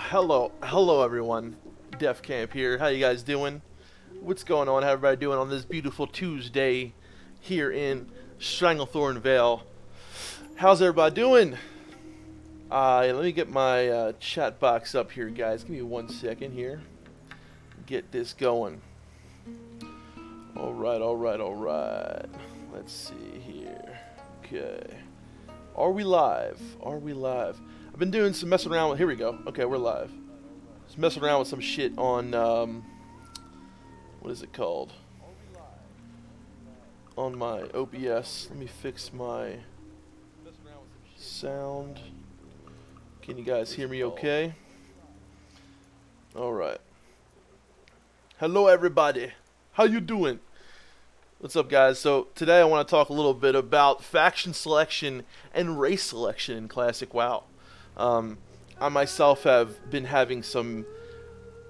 Hello everyone. Defcamp here. How you guys doing? What's going on? How everybody doing on this beautiful Tuesday here in Stranglethorn Vale? How's everybody doing? Let me get my chat box up here, guys. Give me 1 second here. Get this going. Alright. Let's see here. Okay. Are we live? I've been doing some messing around with... Here we go. Okay, we're live. Just messing around with some shit on... what is it called? On my OBS. Let me fix my sound. Can you guys hear me okay? Alright. Hello, everybody. How you doing? What's up, guys? So, today I want to talk a little bit about faction selection and race selection in Classic WoW. I myself have been having some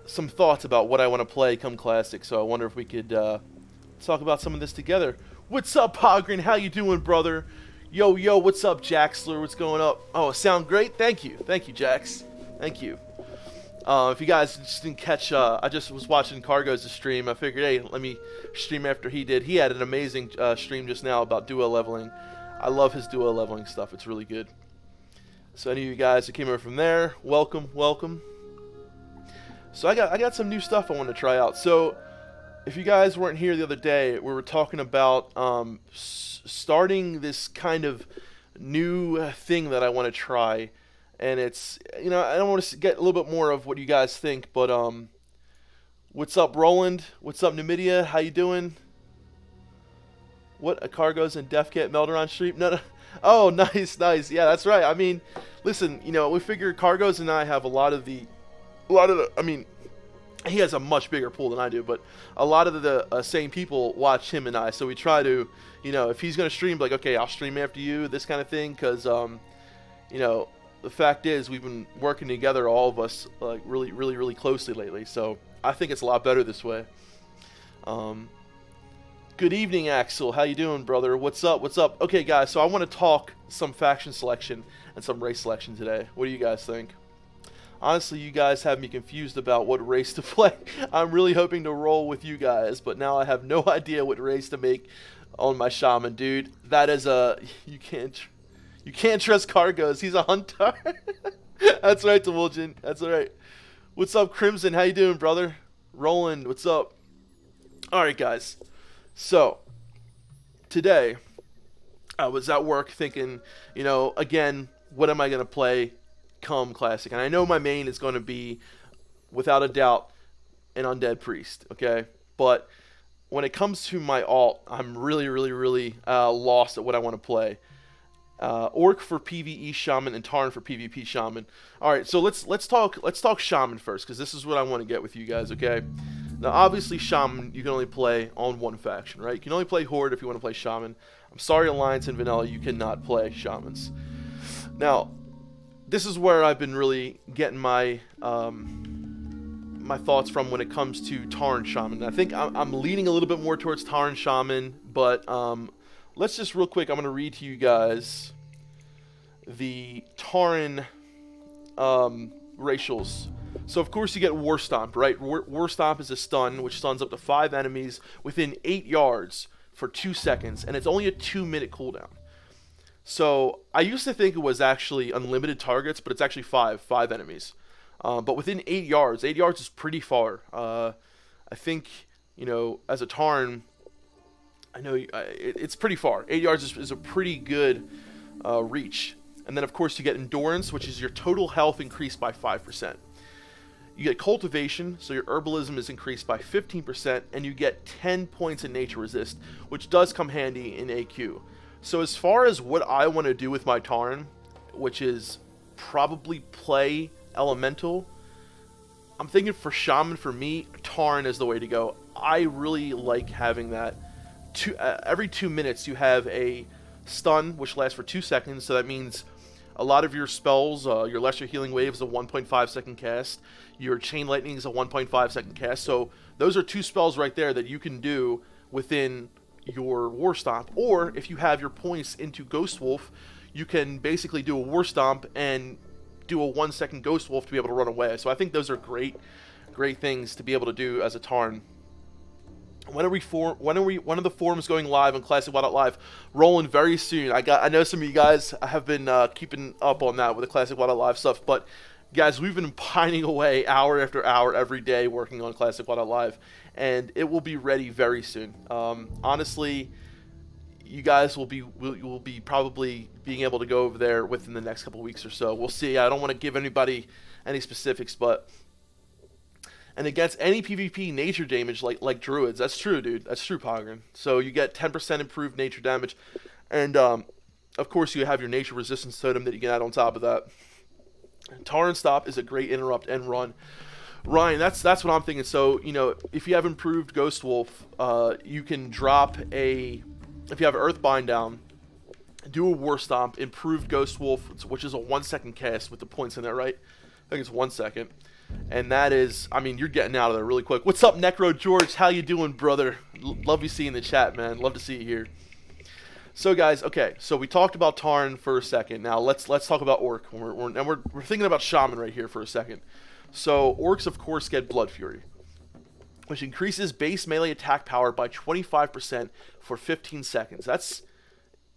thoughts about what I want to play come Classic, so I wonder if we could talk about some of this together. What's up, Pogren? How you doing, brother? Yo, what's up, Jaxler? What's going up? Oh, sound great? Thank you, Jax. Thank you. If you guys just didn't catch, I just was watching Cargo's stream. I figured, hey, let me stream after he did. He had an amazing stream just now about duo leveling. I love his duo leveling stuff. It's really good. So any of you guys who came over from there, welcome. So I got some new stuff I want to try out. So if you guys weren't here the other day, we were talking about starting this kind of new thing that I want to try. And it's, you know, I don't want to get a little bit more of what you guys think, but what's up, Roland? What's up, Numidia? How you doing? What, a Cargo's and Defcamp Melderon stream? No. Oh, nice. Yeah, that's right. I mean, listen, you know, we figure Cargo's and I have a lot of the, I mean, he has a much bigger pool than I do, but a lot of the same people watch him and I, so we try to, you know, if he's going to stream, like, okay, I'll stream after you, this kind of thing, because, you know, the fact is we've been working together, all of us, like, really closely lately, so I think it's a lot better this way. Good evening, Axel. How you doing, brother? What's up? Okay, guys, so I want to talk some faction selection and some race selection today. What do you guys think? Honestly, you guys have me confused about what race to play. I'm really hoping to roll with you guys, but now I have no idea what race to make on my Shaman, dude. That is a... You can't trust Cargos. He's a hunter. That's right, Demulgent. That's right. What's up, Crimson? How you doing, brother? Roland, what's up? Alright, guys. So, today, I was at work thinking, you know, again, what am I going to play come Classic? And I know my main is going to be, without a doubt, an Undead Priest, okay? But when it comes to my alt, I'm really lost at what I want to play. Orc for PvE Shaman and Tarn for PvP Shaman. Alright, so let's talk Shaman first, because this is what I want to get with you guys, okay? Now, obviously, Shaman, you can only play on one faction, right? You can only play Horde if you want to play Shaman. I'm sorry, Alliance and Vanilla, you cannot play Shamans. Now, this is where I've been really getting my my thoughts from when it comes to Tarn Shaman. I think I'm leaning a little bit more towards Tarn Shaman, but let's just real quick, I'm going to read to you guys the Tarn racials. So, of course, you get War Stomp, right? War Stomp is a stun, which stuns up to 5 enemies within 8 yards for 2 seconds, and it's only a 2-minute cooldown. So, I used to think it was actually unlimited targets, but it's actually 5 enemies. But within 8 yards is pretty far. I think, you know, as a Tarn, I know it's pretty far. 8 yards is a pretty good reach. And then, of course, you get Endurance, which is your total health increased by 5%. You get Cultivation, so your Herbalism is increased by 15%, and you get 10 points in Nature Resist, which does come handy in AQ. So as far as what I want to do with my Tarn, which is probably play Elemental, I'm thinking for Shaman, for me, Tarn is the way to go. I really like having that. Every 2 minutes you have a stun, which lasts for 2 seconds, so that means a lot of your spells, your Lesser Healing Wave is a 1.5 second cast. Your Chain Lightning is a 1.5 second cast. So those are 2 spells right there that you can do within your War Stomp. Or if you have your points into Ghost Wolf, you can basically do a War Stomp and do a 1-second Ghost Wolf to be able to run away. So I think those are great things to be able to do as a Tarn. When are the forums going live on Classic WoW Live? Rolling very soon. I know some of you guys have been keeping up on that with the Classic WoW Live stuff, but guys, we've been pining away hour after hour every day working on Classic WoW Live, and it will be ready very soon. Honestly, you guys will be probably being able to go over there within the next couple weeks or so. We'll see. I don't want to give anybody any specifics, but. And against any PvP nature damage like druids, that's true, dude. That's true, Pogren. So you get 10% improved nature damage, and of course you have your nature resistance totem that you can add on top of that. Tarn Stop is a great interrupt and run. Ryan, that's what I'm thinking. So if you have improved Ghost Wolf, you can drop if you have Earthbind down, do a War Stomp, improved Ghost Wolf, which is a 1-second cast with the points in there, right? I think it's 1 second. And that is, I mean, you're getting out of there really quick. What's up, Necro George? How you doing, brother? Love you seeing the chat, man. Love to see you here. So, guys, okay. So we talked about Tarn for a second. Now let's talk about Orc. We're thinking about Shaman right here for a second. So Orcs, of course, get Blood Fury, which increases base melee attack power by 25% for 15 seconds. That's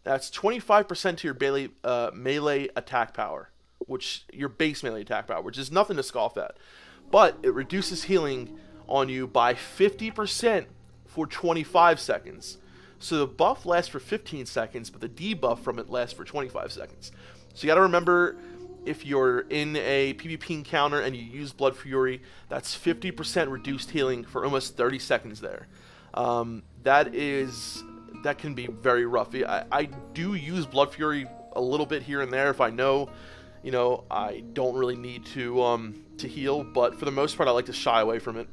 25% to your melee attack power. Which your base melee attack power, which is nothing to scoff at, but it reduces healing on you by 50% for 25 seconds. So the buff lasts for 15 seconds, but the debuff from it lasts for 25 seconds. So you got to remember, if you're in a PvP encounter and you use Blood Fury, that's 50% reduced healing for almost 30 seconds there. That can be very rough. I do use Blood Fury a little bit here and there if I know. I don't really need to heal, but for the most part, I like to shy away from it.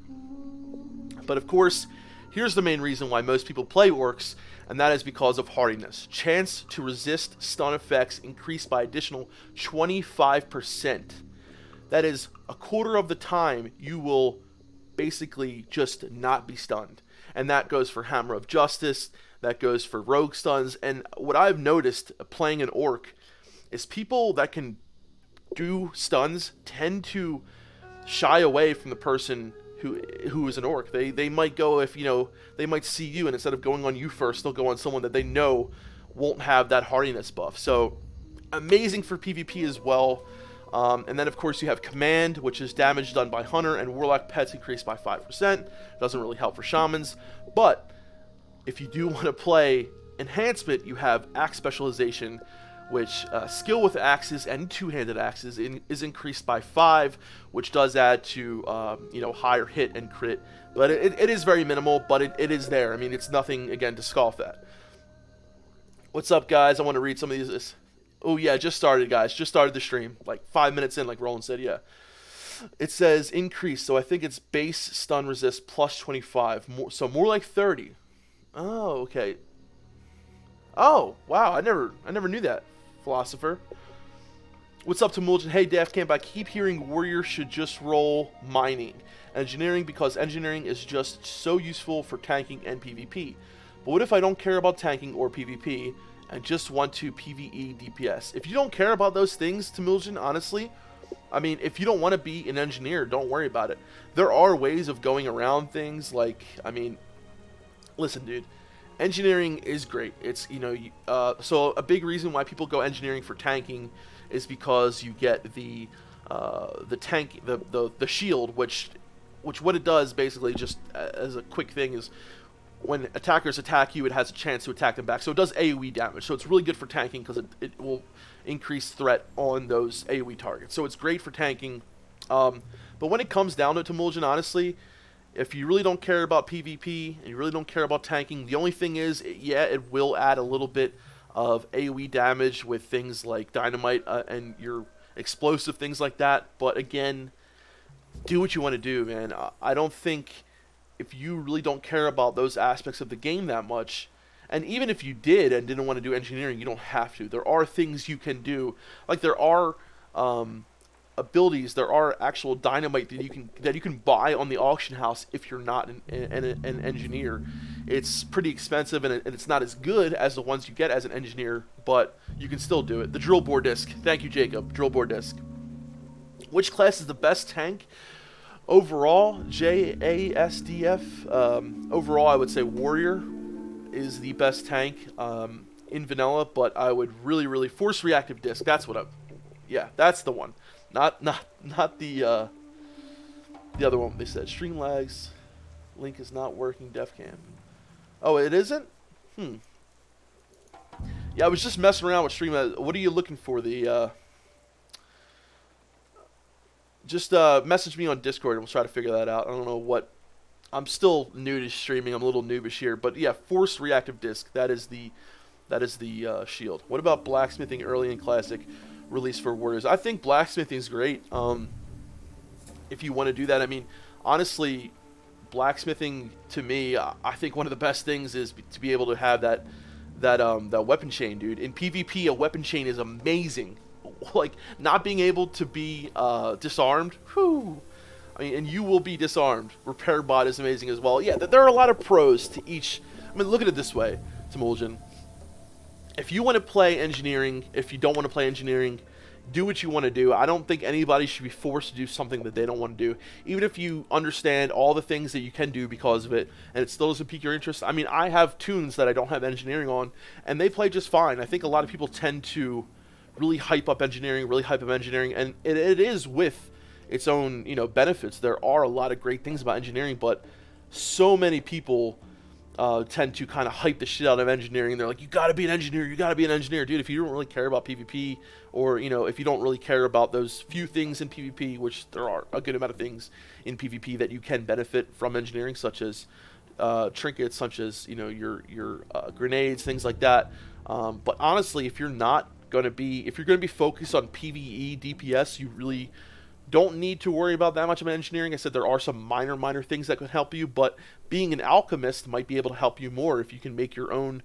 But of course, here's the main reason why most people play Orcs, and that is because of hardiness. Chance to resist stun effects increased by additional 25%. That is a quarter of the time you will basically just not be stunned. And that goes for Hammer of Justice, that goes for Rogue Stuns, and what I've noticed playing an Orc is people that can do stuns tend to shy away from the person who is an Orc. They might go, if they might see you, and instead of going on you first, they'll go on someone that they know won't have that hardiness buff. So amazing for PvP as well. And then of course you have Command, which is damage done by Hunter, and Warlock pets increased by 5%. Doesn't really help for Shamans, but if you do want to play Enhancement, you have Axe Specialization, which skill with axes and two-handed axes is increased by 5, which does add to higher hit and crit, but it is very minimal, but it is there. I mean, it's nothing, again, to scoff at. What's up, guys? I want to read some of these. Oh yeah, just started, guys. Just started the stream, like 5 minutes in, like Roland said. Yeah, it says increase, so I think it's base stun resist plus 25, so more like 30. Oh, okay. Oh wow, I never knew that. Philosopher. What's up to Mulligan? Hey Defcamp, I keep hearing warriors should just roll mining engineering because engineering is just so useful for tanking and PvP. But what if I don't care about tanking or PvP and just want to PvE DPS? If you don't care about those things, to Mulligan, honestly, I mean, if you don't want to be an engineer, don't worry about it. There are ways of going around things, like, I mean, listen, dude. Engineering is great. It's, so a big reason why people go engineering for tanking is because you get the shield, which what it does basically, just as a quick thing, is when attackers attack you, it has a chance to attack them back. So it does AoE damage. So it's really good for tanking because it will increase threat on those AoE targets. So it's great for tanking. But when it comes down to it, Mulligan, honestly, if you really don't care about PvP and you really don't care about tanking, the only thing is, yeah, it will add a little bit of AoE damage with things like dynamite and your explosive things like that. But again, do what you want to do, man. I don't think, if you really don't care about those aspects of the game that much, and even if you did and didn't want to do engineering, you don't have to. There are things you can do, like there are abilities, there are actual dynamite that you can buy on the auction house if you're not an engineer. It's pretty expensive and it's not as good as the ones you get as an engineer, but you can still do it. The drill bore disc. Thank you, Jacob. Drill bore disc. Which class is the best tank? Overall, JASDF. Overall, I would say Warrior is the best tank in vanilla, but I would really force reactive disc. That's what yeah, that's the one. Not the other one they said. Stream lags. Link is not working. Defcamp. Oh, it isn't? Yeah, I was just messing around with stream. What are you looking for? The just message me on Discord and we'll try to figure that out. I don't know what. I'm still new to streaming. I'm a little noobish here, but yeah, force reactive disc. That is the shield. What about blacksmithing early in classic release for warriors? I think blacksmithing is great. If you want to do that, I mean, honestly, blacksmithing to me, I think one of the best things is to be able to have that weapon chain, dude. In PvP, a weapon chain is amazing. Like, not being able to be disarmed, whew. I mean, and you will be disarmed. Repair bot is amazing as well. Yeah, there are a lot of pros to each. I mean, look at it this way, Timuljan. If you want to play engineering, if you don't want to play engineering, do what you want to do. I don't think anybody should be forced to do something that they don't want to do. Even if you understand all the things that you can do because of it, and it still doesn't pique your interest. I mean, I have tunes that I don't have engineering on, and they play just fine. I think a lot of people tend to really hype up engineering, and it is with its own, benefits. There are a lot of great things about engineering, but so many people tend to kind of hype the shit out of engineering. They're like, you gotta be an engineer, dude. If you don't really care about PvP, or if you don't really care about those few things in PvP, which there are a good amount of things in PvP that you can benefit from engineering, such as trinkets, such as your grenades, things like that. But honestly, if you're going to be focused on PvE DPS, you really don't need to worry about that much of engineering. I said there are some minor things that could help you, but being an alchemist might be able to help you more if you can make your own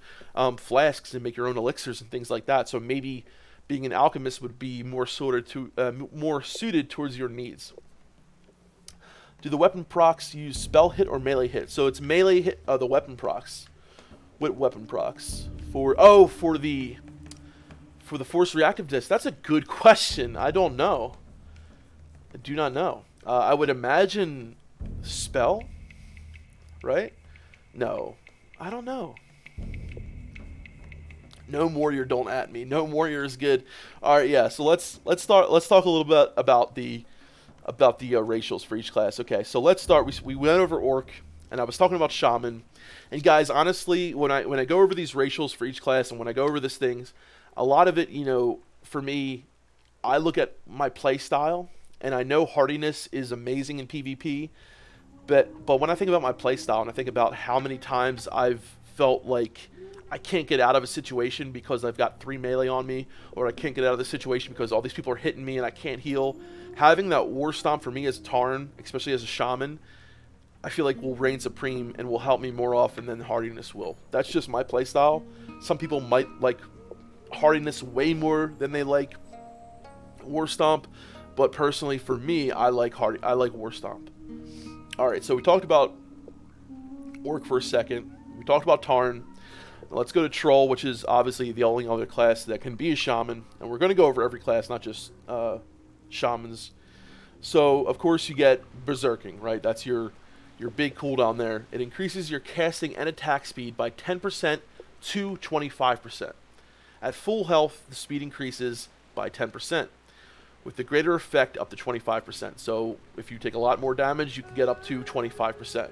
flasks and make your own elixirs and things like that. So maybe being an alchemist would be more suited towards your needs. Do the weapon procs use spell hit or melee hit? So it's melee hit. The weapon procs. What weapon procs? For the force reactive disc. That's a good question. I don't know. I do not know. I would imagine spell, right? No, I don't know. Gnome Warrior, don't at me. Gnome Warrior is good. All right, yeah. So let's talk a little bit about the racials for each class. Okay, so let's start. We went over Orc, and I was talking about Shaman. And guys, honestly, when I go over these racials for each class, and when I go over these things, a lot of it, for me, I look at my play style. And I know hardiness is amazing in PvP, but when I think about my playstyle and I think about how many times I've felt like I can't get out of a situation because I've got 3 melee on me, or I can't get out of the situation because all these people are hitting me and I can't heal, having that War Stomp for me as Tarn, especially as a Shaman, I feel like will reign supreme and will help me more often than hardiness will. That's just my playstyle. Some people might like hardiness way more than they like War Stomp. But personally, for me, I like War Stomp. Alright, so we talked about Orc for a second. We talked about Tarn. Let's go to Troll, which is obviously the only other class that can be a Shaman. And we're going to go over every class, not just Shamans. So, of course, you get Berserking, right? That's your big cooldown there. It increases your casting and attack speed by 10% to 25%. At full health, the speed increases by 10%. With the greater effect up to 25%. So if you take a lot more damage, you can get up to 25%.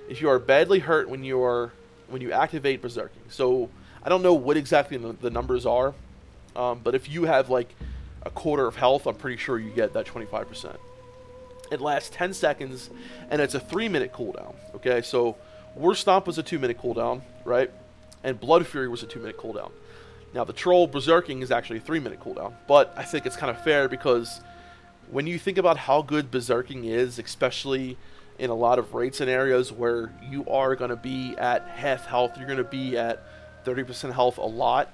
If you are badly hurt when you activate Berserking. So I don't know what exactly the numbers are, but if you have like a quarter of health, I'm pretty sure you get that 25%. It lasts 10 seconds, and it's a 3-minute cooldown. Okay, so War Stomp was a 2-minute cooldown, right? And Blood Fury was a 2-minute cooldown. Now, the Troll Berserking is actually a 3-minute cooldown, but I think it's kind of fair because when you think about how good Berserking is, especially in a lot of raid scenarios where you are going to be at half health, you're going to be at 30% health a lot,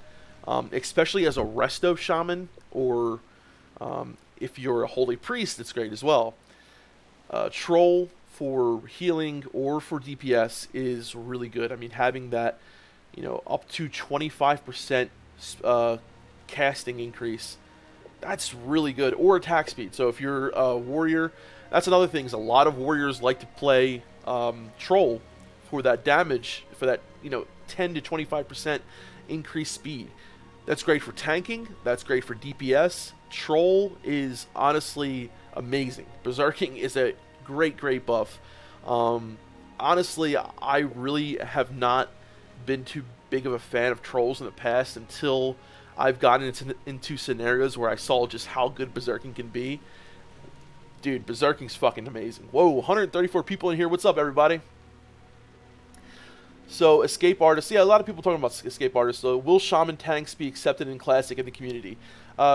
especially as a Resto Shaman, or if you're a Holy Priest, it's great as well. Troll for healing or for DPS is really good. I mean, having that, up to 25% casting increase That's really good. Or attack speed. So if you're a warrior, that's another thing. Is a lot of warriors like to play troll for that damage, for that 10 to 25% increased speed. That's great for tanking. That's great for DPS. Troll is honestly amazing. Berserking is a great buff. Honestly, I really have not been too big of a fan of trolls in the past until I've gotten into scenarios where I saw just how good Berserking can be. Dude, Berserking's fucking amazing. Whoa, 134 people in here. What's up, everybody? So, Escape Artists. Yeah, a lot of people talking about Escape Artists. So, will Shaman tanks be accepted in Classic in the community?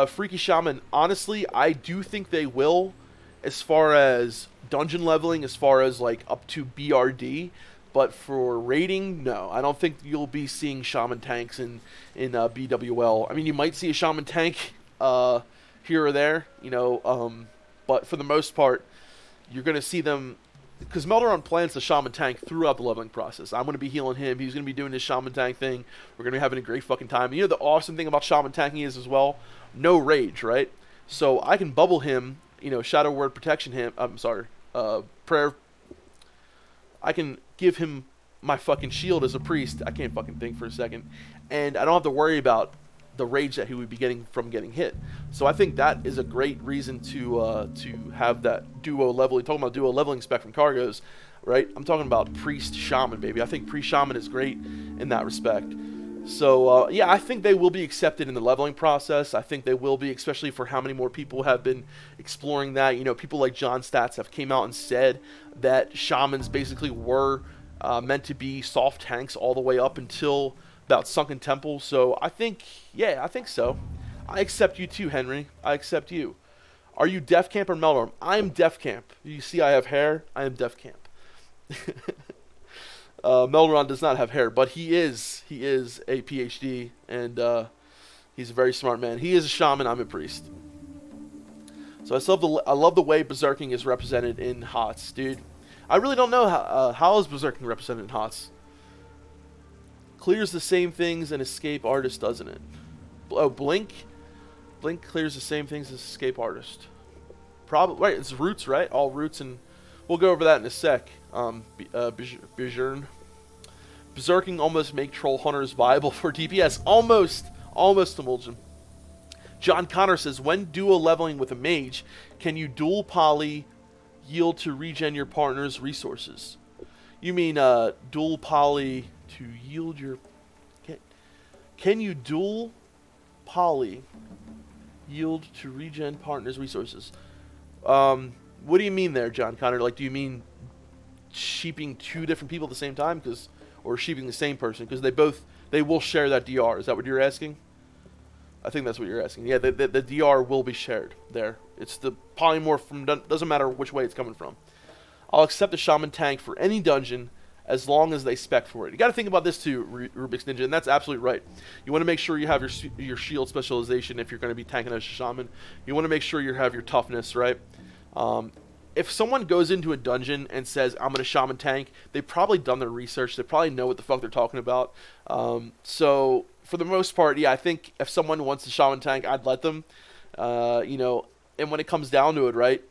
Freaky Shaman, honestly, I do think they will, as far as dungeon leveling, as far as like up to BRD. But for raiding, no. I don't think you'll be seeing Shaman tanks in BWL. I mean, you might see a Shaman tank here or there, but for the most part, you're going to see them, because Melderon plans the Shaman tank throughout the leveling process. I'm going to be healing him. He's going to be doing this Shaman tank thing. We're going to be having a great fucking time. And the awesome thing about Shaman tanking is as well, no rage, right? So I can bubble him, Shadow Word Protection him. I'm sorry, Prayer. I can give him my fucking shield as a priest. I can't fucking think for a second. And I don't have to worry about the rage that he would be getting from getting hit. So I think that is a great reason to have that duo level. You're talking about duo leveling spec from Cargos, right? I'm talking about priest shaman, baby. I think priest shaman is great in that respect. So yeah, I think they will be accepted in the leveling process. I think they will be, especially for how many more people have been exploring that. People like John Stats have came out and said that shamans basically were meant to be soft tanks all the way up until about Sunken Temple. So I think, yeah, I think so. I accept you too, Henry. I accept you. Are you Defcamp or Melderon? I am Defcamp. You see I have hair? I am Defcamp. Melderon does not have hair, but he is a PhD, and he's a very smart man. He is a shaman. I'm a priest. So I love the way Berserking is represented in HOTS, dude. I really don't know how is Berserking represented in HOTS. Clears the same things an Escape Artist, doesn't it? Oh, Blink clears the same things as Escape Artist. Probably right. It's roots, right? All roots, and we'll go over that in a sec. Bijern. Berserking almost make troll hunters viable for DPS. Almost Emulsion. John Connor says, when duo leveling with a mage, can you dual poly yield to regen your partner's resources? You mean dual poly to yield your... Can you dual poly yield to regen partner's resources? What do you mean there, John Connor? Like, do you mean sheeping two different people at the same time, or sheeping the same person? Because they will share that DR. Is that what you're asking? I think that's what you're asking. Yeah, the DR will be shared there. It's the polymorph from, doesn't matter which way it's coming from. I'll accept a shaman tank for any dungeon as long as they spec for it. You got to think about this too, Rubik's Ninja, and that's absolutely right. You want to make sure you have your shield specialization if you're going to be tanking as a shaman. You want to make sure you have your toughness, right? If someone goes into a dungeon and says, I'm going to shaman tank, they've probably done their research. They probably know what the fuck they're talking about. So, for the most part, yeah, I think if someone wants to shaman tank, I'd let them. And when it comes down to it, right,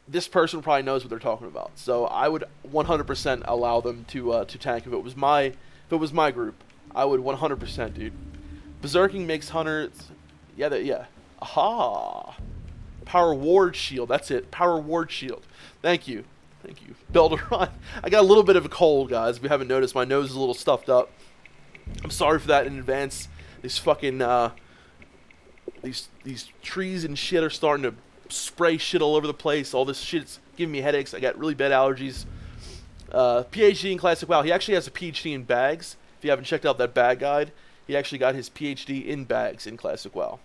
this person probably knows what they're talking about. So, I would 100% allow them to tank. If it was my group, I would 100%, dude. Berserking makes hunters... Yeah. Aha! Power Ward Shield. That's it. Power Ward Shield. Thank you. Melderon. I got a little bit of a cold, guys. If you haven't noticed, my nose is a little stuffed up. I'm sorry for that in advance. These fucking, these trees and shit are starting to spray shit all over the place. All this shit's giving me headaches. I got really bad allergies. PhD in Classic WoW. He actually has a PhD in bags. If you haven't checked out that bag guide, he actually got his PhD in bags in Classic WoW.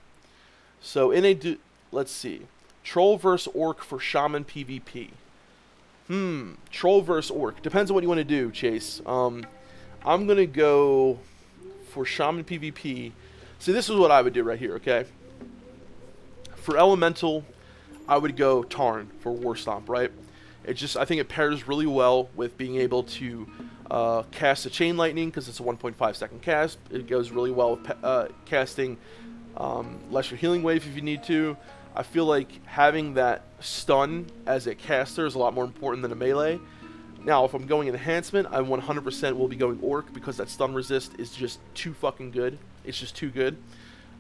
So, let's see. Troll vs. Orc for Shaman PvP. Troll vs. Orc. Depends on what you want to do, Chase. I'm going to go for Shaman PvP. See, this is what I would do right here, okay? For Elemental, I would go Tarn for War Stomp, right? I think it pairs really well with being able to cast a Chain Lightning, because it's a 1.5 second cast. It goes really well with casting Lesser healing wave if you need to. I feel like having that stun as a caster is a lot more important than a melee. Now, if I'm going enhancement, I 100% will be going orc because that stun resist is just too fucking good. It's just too good.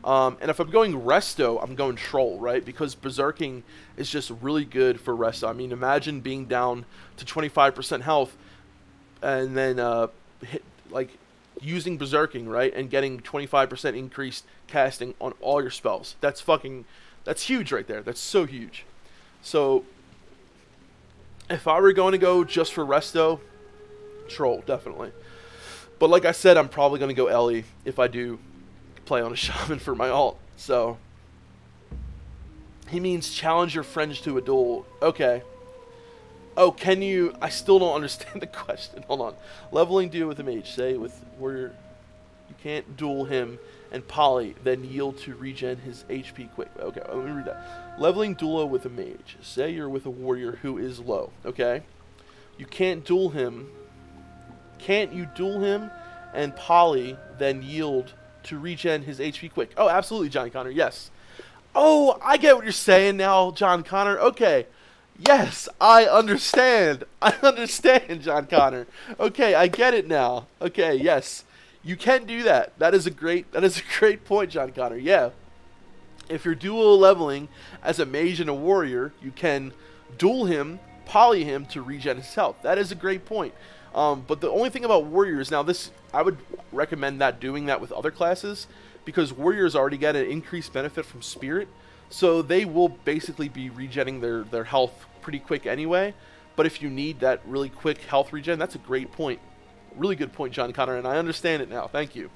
And if I'm going resto, I'm going troll, right? Because berserking is just really good for resto. I mean, imagine being down to 25% health and then using berserking, right? And getting 25% increased casting on all your spells. That's huge right there. That's so huge. So if I were going to go just for resto, troll, definitely. But like I said, I'm probably going to go Ellie if I do play on a shaman for my alt. So he means challenge your friends to a duel. Okay. Oh, can you? I still don't understand the question. Hold on. Leveling duo with a mage. Say with warrior, you can't duel him and poly, then yield to regen his HP quick. Okay, let me read that. Leveling duo with a mage. Say you're with a warrior who is low. Okay. You can't duel him. Can't you duel him and poly, then yield to regen his HP quick? Oh, absolutely, John Connor. Yes. Oh, I get what you're saying now, John Connor. Okay. Yes, I understand. I understand, John Connor. Okay, I get it now. Okay, yes. You can do that. That is a great point, John Connor. Yeah. If you're dual leveling as a mage and a warrior, you can duel him, poly him to regen his health. That is a great point. But the only thing about warriors, now this, I would recommend doing that with other classes, because warriors already get an increased benefit from spirit, so they will basically be regenning their health pretty quick anyway. But if you need that really quick health regen, that's a great point. Really good point, John Connor, and I understand it now. Thank you.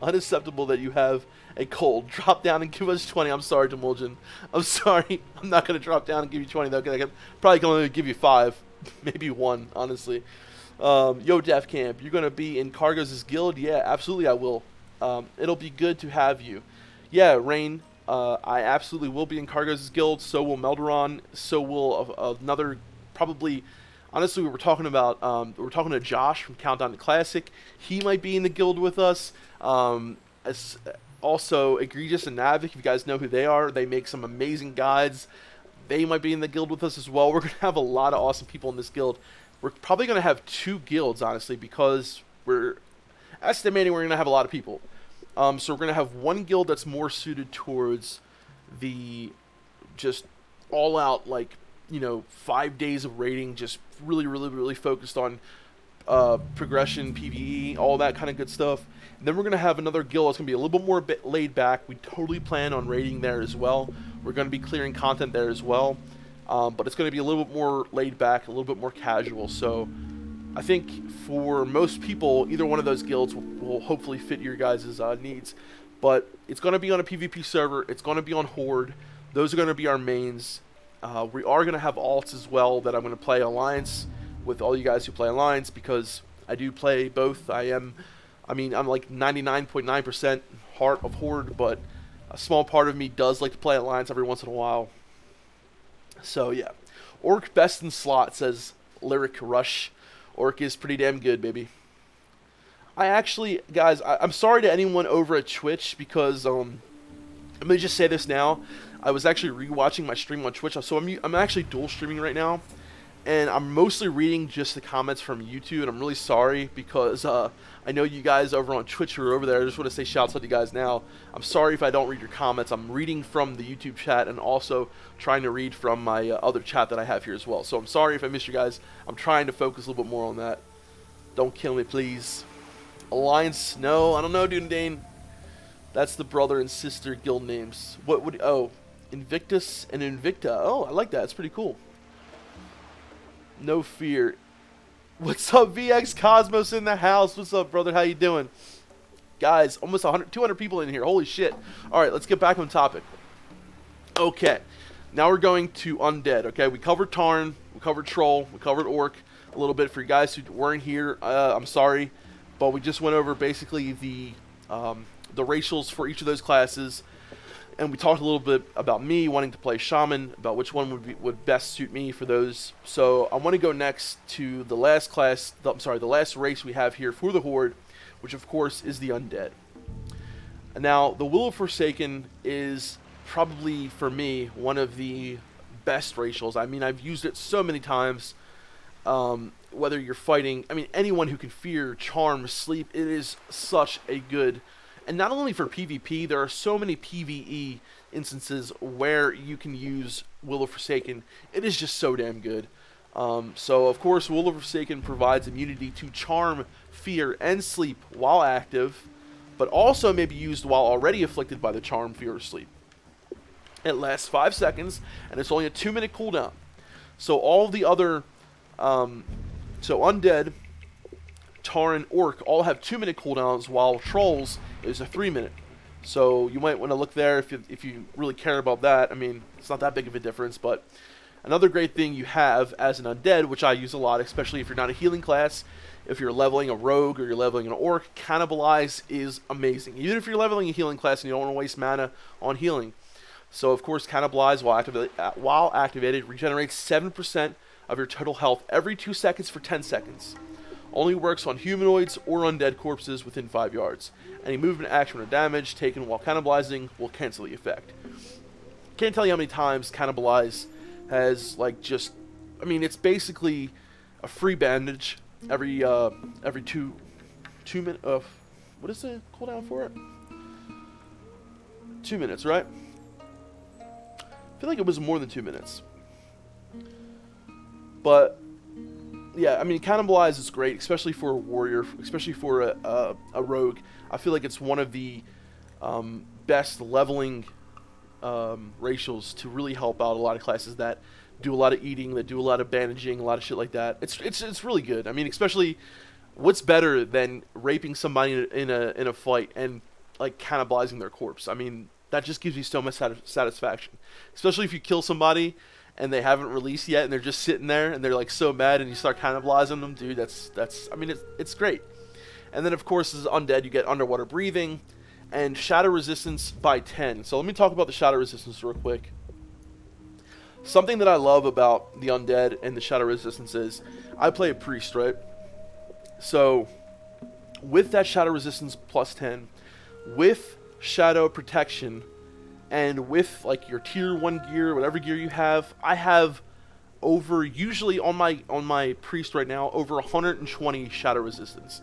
Unacceptable that you have a cold. Drop down and give us 20. I'm sorry, Demulgin. I'm sorry. I'm not going to drop down and give you 20, though. I probably can only give you 5. Maybe 1, honestly. Yo, Defcamp, you're going to be in Cargos' guild? Yeah, absolutely I will. It'll be good to have you. Yeah, Rain, I absolutely will be in Cargos' guild. So will Melderon. So will another, probably, honestly, we were talking to Josh from Countdown to Classic. He might be in the guild with us. Also, Egregious and Navik, if you guys know who they are, they make some amazing guides. They might be in the guild with us as well. We're going to have a lot of awesome people in this guild. We're probably going to have 2 guilds, honestly, because we're estimating we're going to have a lot of people. So we're going to have one guild that's more suited towards the just all-out, 5 days of raiding, just really focused on progression, PvE, all that kind of good stuff. And then we're going to have another guild that's going to be a little bit more laid back. We totally plan on raiding there as well. We're going to be clearing content there as well. But it's going to be a little bit more laid back, a little bit more casual. So I think for most people, either one of those guilds will hopefully fit your guys' needs. But it's going to be on a PvP server. It's going to be on Horde. Those are going to be our mains. We are going to have alts as well that I'm going to play Alliance with all you guys who play Alliance, because I do play both. I'm like 99.9% heart of Horde, but a small part of me does like to play Alliance every once in a while. So yeah. Orc best in slot, says Lyric Rush. Orc is pretty damn good, baby. I actually, guys, I'm sorry to anyone over at Twitch, because let me just say this now. I was actually rewatching my stream on Twitch, so I'm actually dual streaming right now, and I'm mostly reading just the comments from YouTube, and I'm really sorry, because I know you guys over on Twitch are over there. I just want to say shouts out to you guys now. I'm sorry if I don't read your comments. I'm reading from the YouTube chat and also trying to read from my other chat that I have here as well. So I'm sorry if I missed you guys. I'm trying to focus a little bit more on that. Don't kill me, please. Alliance? No, I don't know, Dude and Dane. That's the brother and sister guild names. What would... Oh, Invictus and Invicta. Oh, I like that. It's pretty cool. No fear. What's up, VX Cosmos in the house? What's up, brother? How you doing? Guys, almost 200 people in here. Holy shit. All right, let's get back on topic. Okay. Now we're going to Undead, okay? We covered Tarn. We covered Troll. We covered Orc a little bit. For you guys who weren't here, I'm sorry. But we just went over basically the racials for each of those classes. And we talked a little bit about me wanting to play Shaman, about which one would best suit me for those. So I want to go next to the last class, the last race we have here for the Horde, which of course is the Undead. Now, the Will of Forsaken is probably, for me, one of the best racials. I mean, I've used it so many times. Whether you're fighting, I mean, anyone who can fear, charm, sleep, it is such a good, and not only for PvP, there are so many PvE instances where you can use Will of Forsaken. It is just so damn good. So, of course, Will of Forsaken provides immunity to charm, fear, and sleep while active, but also may be used while already afflicted by the charm, fear, or sleep. It lasts 5 seconds, and it's only a 2-minute cooldown. So all the other, so Undead, Tauren, Orc all have 2-minute cooldowns, while Trolls is a 3-minute. So you might want to look there if you really care about that. I mean, it's not that big of a difference, but another great thing you have as an Undead, which I use a lot, especially if you're not a healing class, if you're leveling a Rogue or you're leveling an Orc, Cannibalize is amazing. Even if you're leveling a healing class and you don't want to waste mana on healing. So, of course, Cannibalize, while activated, regenerates 7% of your total health every 2 seconds for 10 seconds. Only works on humanoids or undead corpses within 5 yards. Any movement, action, or damage taken while cannibalizing will cancel the effect. Can't tell you how many times Cannibalize has, like, just, I mean, it's basically a free bandage every 2 minutes. What is the cooldown for it? 2 minutes, right? I feel like it was more than 2 minutes. But yeah, I mean, Cannibalize is great, especially for a warrior, especially for a rogue. I feel like it's one of the best leveling racials to really help out a lot of classes that do a lot of eating, that do a lot of bandaging, a lot of shit like that. It's really good. I mean, especially, what's better than raping somebody in a fight and like cannibalizing their corpse? I mean, that just gives you so much satisfaction, especially if you kill somebody and they haven't released yet and they're just sitting there and they're like so mad and you start cannibalizing them, dude. That's I mean, it's great. And then of course, as Undead, you get underwater breathing and shadow resistance by 10. So let me talk about the shadow resistance real quick. Something that I love about the Undead and the shadow resistance is I play a priest, right? So with that shadow resistance plus 10, with shadow protection, and with like your tier 1 gear, whatever gear you have, I have over, usually on my priest right now, over 120 shadow resistance.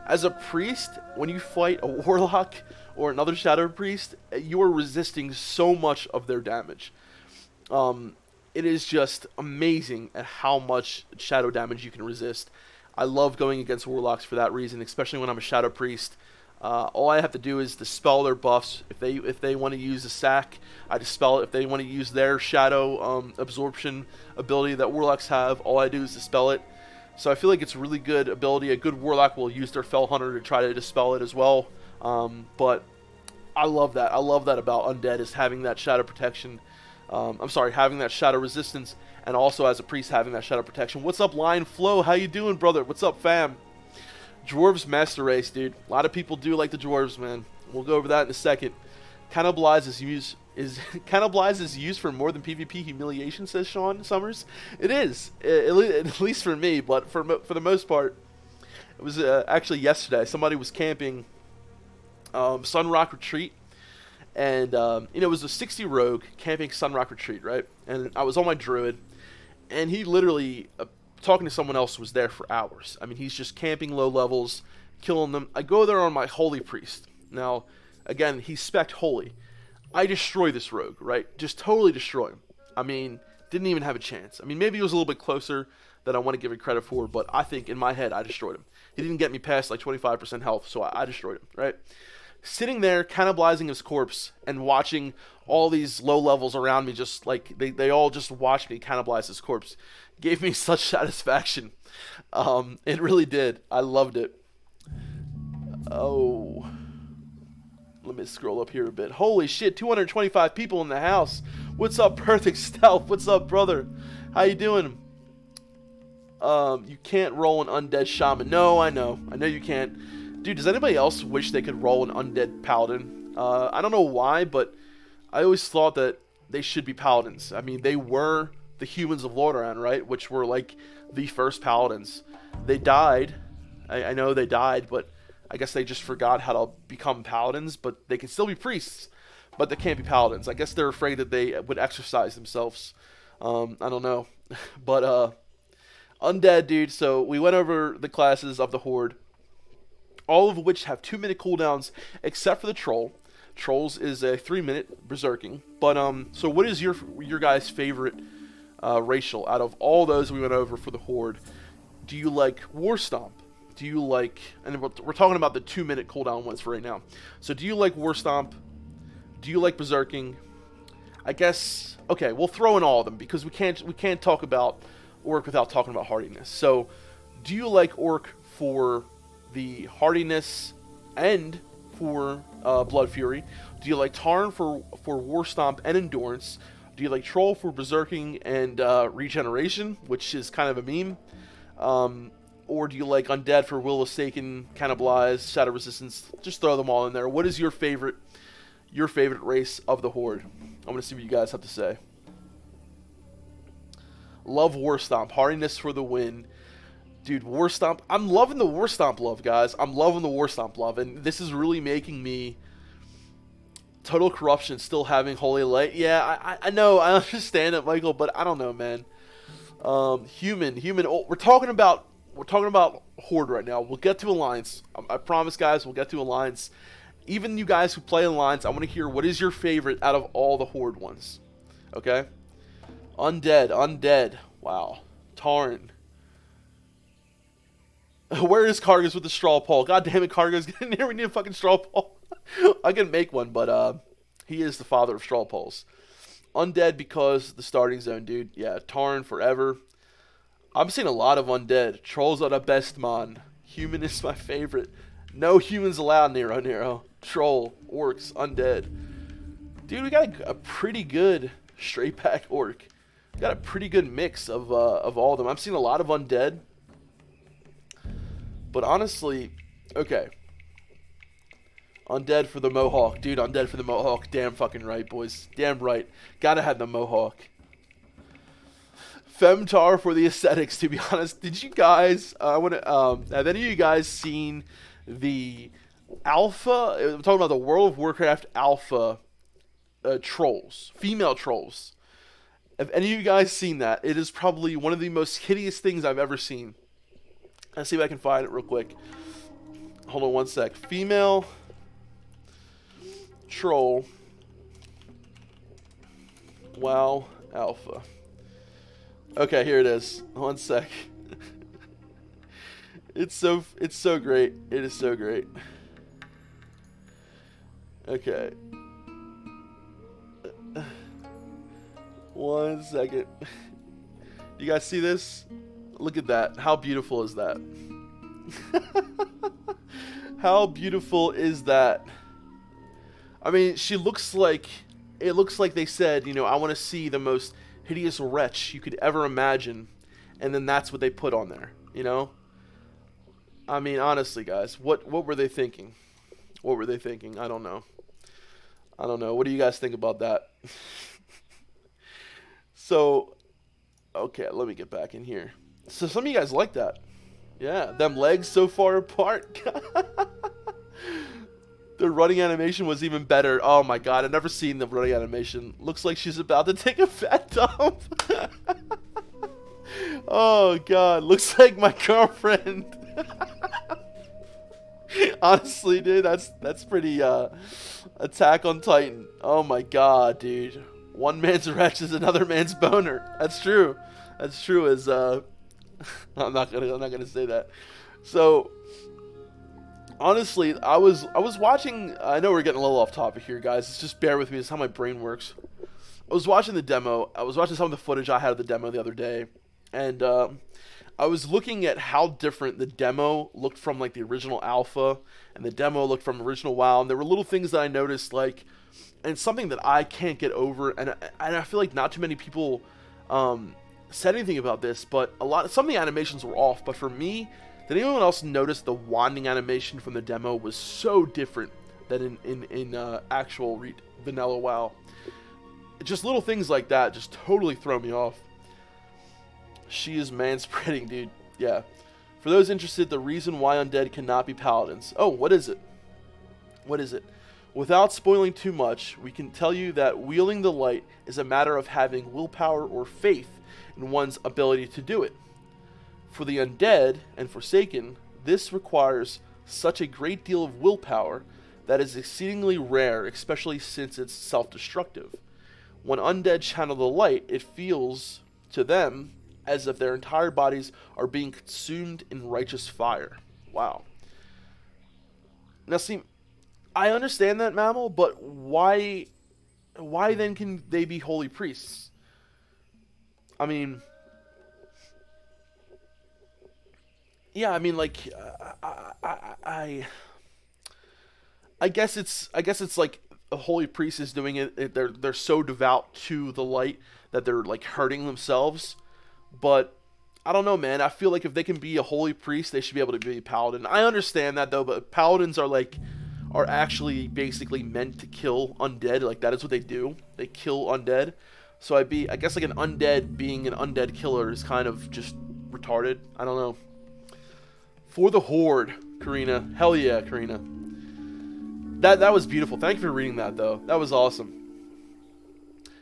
As a priest, when you fight a warlock or another shadow priest, you are resisting so much of their damage. It is just amazing at how much shadow damage you can resist. I love going against warlocks for that reason, especially when I'm a shadow priest. All I have to do is dispel their buffs. If they want to use a sack, I dispel it. If they want to use their shadow absorption ability that warlocks have, all I do is dispel it. So I feel like it's a really good ability. A good warlock will use their Fell Hunter to try to dispel it as well. But I love that. I love that about Undead, is having that shadow protection. I'm sorry, having that shadow resistance, and also as a priest having that shadow protection. What's up, Lion Flow? How you doing, brother? What's up, fam? Dwarves Master Race, dude. A lot of people do like the dwarves, man. We'll go over that in a second. Cannibalize is used for more than PvP humiliation, says Sean Summers. It is, at least for me, but for the most part, it was actually yesterday. Somebody was camping Sunrock Retreat, and it was a 60 rogue camping Sunrock Retreat, right? And I was on my druid, and he literally, talking to someone else, was there for hours. I mean, he's just camping low levels, killing them. I go there on my holy priest. Now, again, he's spec'd holy. I destroy this rogue, right? Just totally destroy him. I mean, didn't even have a chance. I mean, maybe he was a little bit closer than I want to give him credit for, but I think in my head, I destroyed him. He didn't get me past like 25% health, so I destroyed him, right? Sitting there, cannibalizing his corpse, and watching all these low levels around me, just like, they all just watched me cannibalize his corpse, gave me such satisfaction. It really did. I loved it. Oh, let me scroll up here a bit. Holy shit, 225 people in the house. What's up, Perfect Stealth? What's up, brother? How you doing? You can't roll an undead shaman. No, I know you can't. Dude, does anybody else wish they could roll an undead paladin? I don't know why, but I always thought that they should be paladins. I mean, they were the humans of Melderon, right? Which were like the first paladins. They died. I know they died, but I guess they just forgot how to become paladins, but they can still be priests, but they can't be paladins. I guess they're afraid that they would exercise themselves. I don't know. But Undead, dude, so we went over the classes of the Horde, all of which have 2-minute cooldowns, except for the Troll. Trolls is a 3-minute berserking. But so what is your guys' favorite racial out of all those we went over for the Horde? Do you like War Stomp? Do you like, and we're talking about the 2-minute cooldown ones for right now. So do you like War Stomp? Do you like berserking? I guess, okay, we'll throw in all of them because we can't talk about Orc without talking about hardiness. So do you like Orc for the hardiness and for Blood Fury? Do you like Tarn for War Stomp and endurance? Do you like Troll for berserking and regeneration, which is kind of a meme? Or do you like Undead for Will of Satan, Cannibalize, Shadow Resistance? Just throw them all in there. What is your favorite race of the Horde? I want to see what you guys have to say. Love War Stomp. Hardiness for the win. Dude, War Stomp. I'm loving the War Stomp love, guys. I'm loving the War Stomp love. And this is really making me... Total Corruption still having Holy Light. Yeah, I know. I understand it, Michael, but I don't know, man. Human. Oh, we're talking about Horde right now. We'll get to Alliance. I promise, guys, we'll get to Alliance. Even you guys who play Alliance, I want to hear what is your favorite out of all the Horde ones. Okay? Undead. Wow. Tarn. Where is Kargas with the straw poll? God damn it, Kargas, get in here. We need a fucking straw poll. I can make one, but he is the father of straw polls. Undead because the starting zone, dude. Yeah, Tarn forever. I'm seeing a lot of Undead. Trolls are the best, man. Human is my favorite. No humans allowed, Nero. Troll, Orcs, Undead. Dude, we got a pretty good straight pack Orc. We got a pretty good mix of all of them. I'm seeing a lot of Undead. But honestly, okay. Undead for the Mohawk. Dude, Undead for the Mohawk. Damn fucking right, boys. Damn right. Gotta have the Mohawk. Femtar for the aesthetics, to be honest. Did you guys, have any of you guys seen the alpha, I'm talking about the World of Warcraft alpha trolls, female trolls. Have any of you guys seen that? It is probably one of the most hideous things I've ever seen. Let's see if I can find it real quick. Hold on one sec. Female troll. WoW alpha. Okay, here it is. One sec. It's so great. It is so great. Okay. One second. You guys see this? Look at that. How beautiful is that? How beautiful is that? I mean, she looks like... It looks like they said, you know, I want to see the most hideous wretch you could ever imagine. And then that's what they put on there, you know? I mean, honestly, guys, what were they thinking? What were they thinking? I don't know. I don't know. What do you guys think about that? So, okay, let me get back in here. So some of you guys like that. Yeah, them legs so far apart. The running animation was even better. Oh my god, I've never seen the running animation. Looks like she's about to take a fat dump. Oh god, looks like my girlfriend. Honestly, dude, that's pretty Attack on Titan. Oh my god, dude. One man's wretch is another man's boner. That's true. That's true as I'm not gonna say that. So honestly, I was watching, I know we're getting a little off topic here, guys. It's just bear with me. It's how my brain works. I was watching the demo. I was watching some of the footage I had of the demo the other day, and I was looking at how different the demo looked from like the original alpha and the demo looked from original WoW, and there were little things that I noticed, like, and something that I can't get over, and I feel like not too many people said anything about this, but some of the animations were off. But for me, did anyone else notice the wanding animation from the demo was so different than in actual vanilla WoW? Just little things like that just totally throw me off. She is manspreading, dude. Yeah. For those interested, the reason why undead cannot be paladins. Oh, what is it? What is it? Without spoiling too much, we can tell you that wielding the light is a matter of having willpower or faith in one's ability to do it. For the undead and Forsaken, this requires such a great deal of willpower that is exceedingly rare, especially since it's self-destructive. When undead channel the light, it feels to them as if their entire bodies are being consumed in righteous fire. Wow. Now see, I understand that, Mammal, but why then can they be holy priests? I mean, yeah, I mean, like, I guess it's like a holy priest is doing it. They're so devout to the light that they're like hurting themselves. But I don't know, man. I feel like if they can be a holy priest, they should be able to be a paladin. I understand that though, but paladins are actually basically meant to kill undead. Like that is what they do. They kill undead. So I guess like an undead being an undead killer is kind of just retarded. I don't know. For the Horde, Karina. Hell yeah, Karina. That was beautiful. Thank you for reading that though. That was awesome.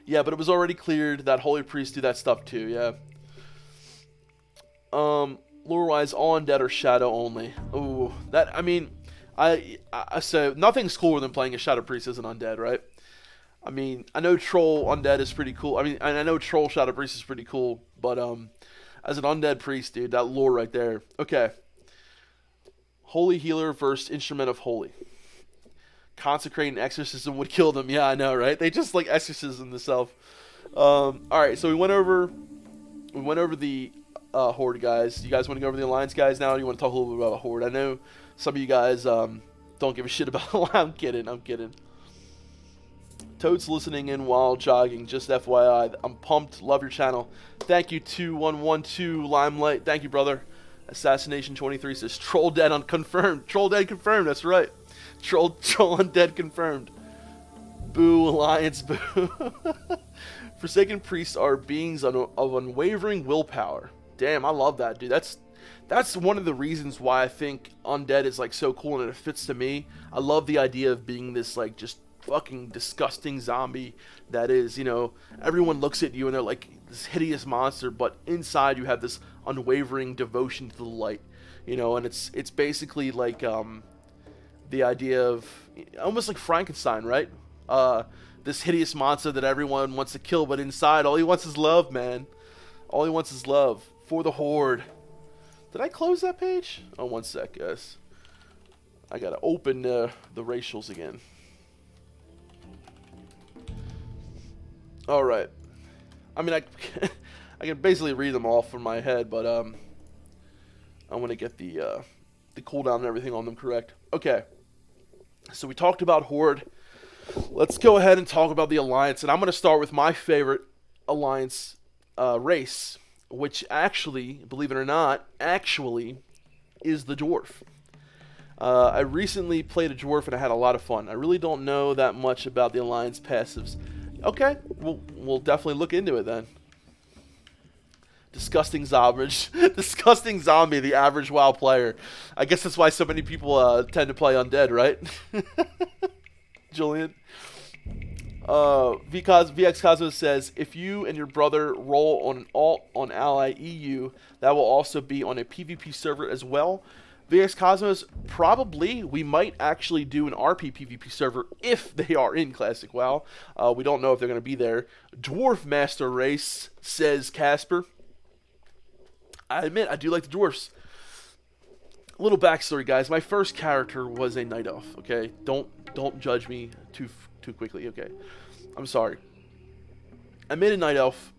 Yeah, but it was already cleared that holy priests do that stuff too. Yeah. Lore-wise, all undead are shadow only. Ooh, that, I mean, I say nothing's cooler than playing a shadow priest as an undead, right? I mean, I know troll undead is pretty cool. I mean, and I know troll shadow priest is pretty cool, but as an undead priest, dude, that lore right there. Okay. Holy healer versus instrument of holy. Consecrating exorcism would kill them. Yeah, I know, right? They just like exorcism themselves. All right, so we went over the Horde guys. You guys want to go over the Alliance guys now? Or you want to talk a little bit about Horde? I know some of you guys don't give a shit about. I'm kidding. Toad's listening in while jogging. Just FYI, I'm pumped. Love your channel. Thank you 2112 Limelight. Thank you, brother. Assassination 23 says troll dead unconfirmed. Troll dead confirmed. That's right. Troll undead confirmed. Boo Alliance. Boo. Forsaken priests are beings of unwavering willpower. Damn, I love that, dude. That's one of the reasons why I think undead is like so cool and it fits to me. I love the idea of being this like just fucking disgusting zombie that is, you know, everyone looks at you and they're like this hideous monster, but inside you have this unwavering devotion to the light, you know, and it's basically like the idea of almost like Frankenstein, right? This hideous monster that everyone wants to kill, but inside all he wants is love, man. All he wants is love. For the Horde. Did I close that page? Oh, one sec, guys. I gotta open the racials again. Alright. I mean, I can basically read them all from my head, but I want to get the cooldown and everything on them correct. Okay. So we talked about Horde. Let's go ahead and talk about the Alliance, and I'm going to start with my favorite Alliance race, which actually, believe it or not, actually is the Dwarf. I recently played a Dwarf and I had a lot of fun. I really don't know that much about the Alliance passives. Okay, we'll definitely look into it then. Disgusting zombie, disgusting zombie, the average WoW player. I guess that's why so many people tend to play undead, right? Julian. VX Cosmos says, if you and your brother roll on an alt on Ally EU, that will also be on a PvP server as well. VX Cosmos, probably, we might actually do an RP PvP server if they are in Classic WoW. We don't know if they're going to be there. Dwarf Master Race, says Casper. I admit, I do like the dwarfs. A little backstory, guys. My first character was a Night Elf, okay? Don't judge me too quickly, okay? I'm sorry. I made a Night Elf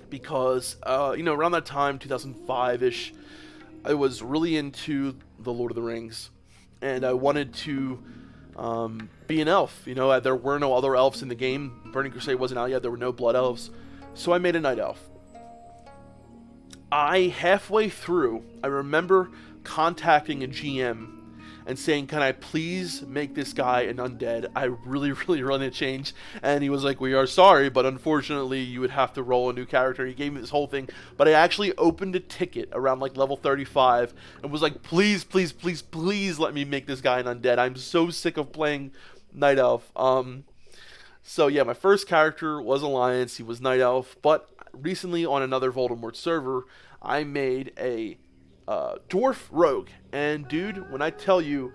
because, you know, around that time, 2005-ish, I was really into the Lord of the Rings, and I wanted to be an elf. You know, there were no other elves in the game. Burning Crusade wasn't out yet. There were no blood elves. So I made a Night Elf. Halfway through, I remember contacting a GM and saying, can I please make this guy an undead? I really, really run a change. And he was like, we are sorry, but unfortunately you would have to roll a new character. He gave me this whole thing, but I actually opened a ticket around like level 35 and was like, please, please, please, please let me make this guy an undead. I'm so sick of playing Night Elf. So yeah, my first character was Alliance. He was Night Elf, but recently on another Voldemort server, I made a Dwarf Rogue. And dude, when I tell you,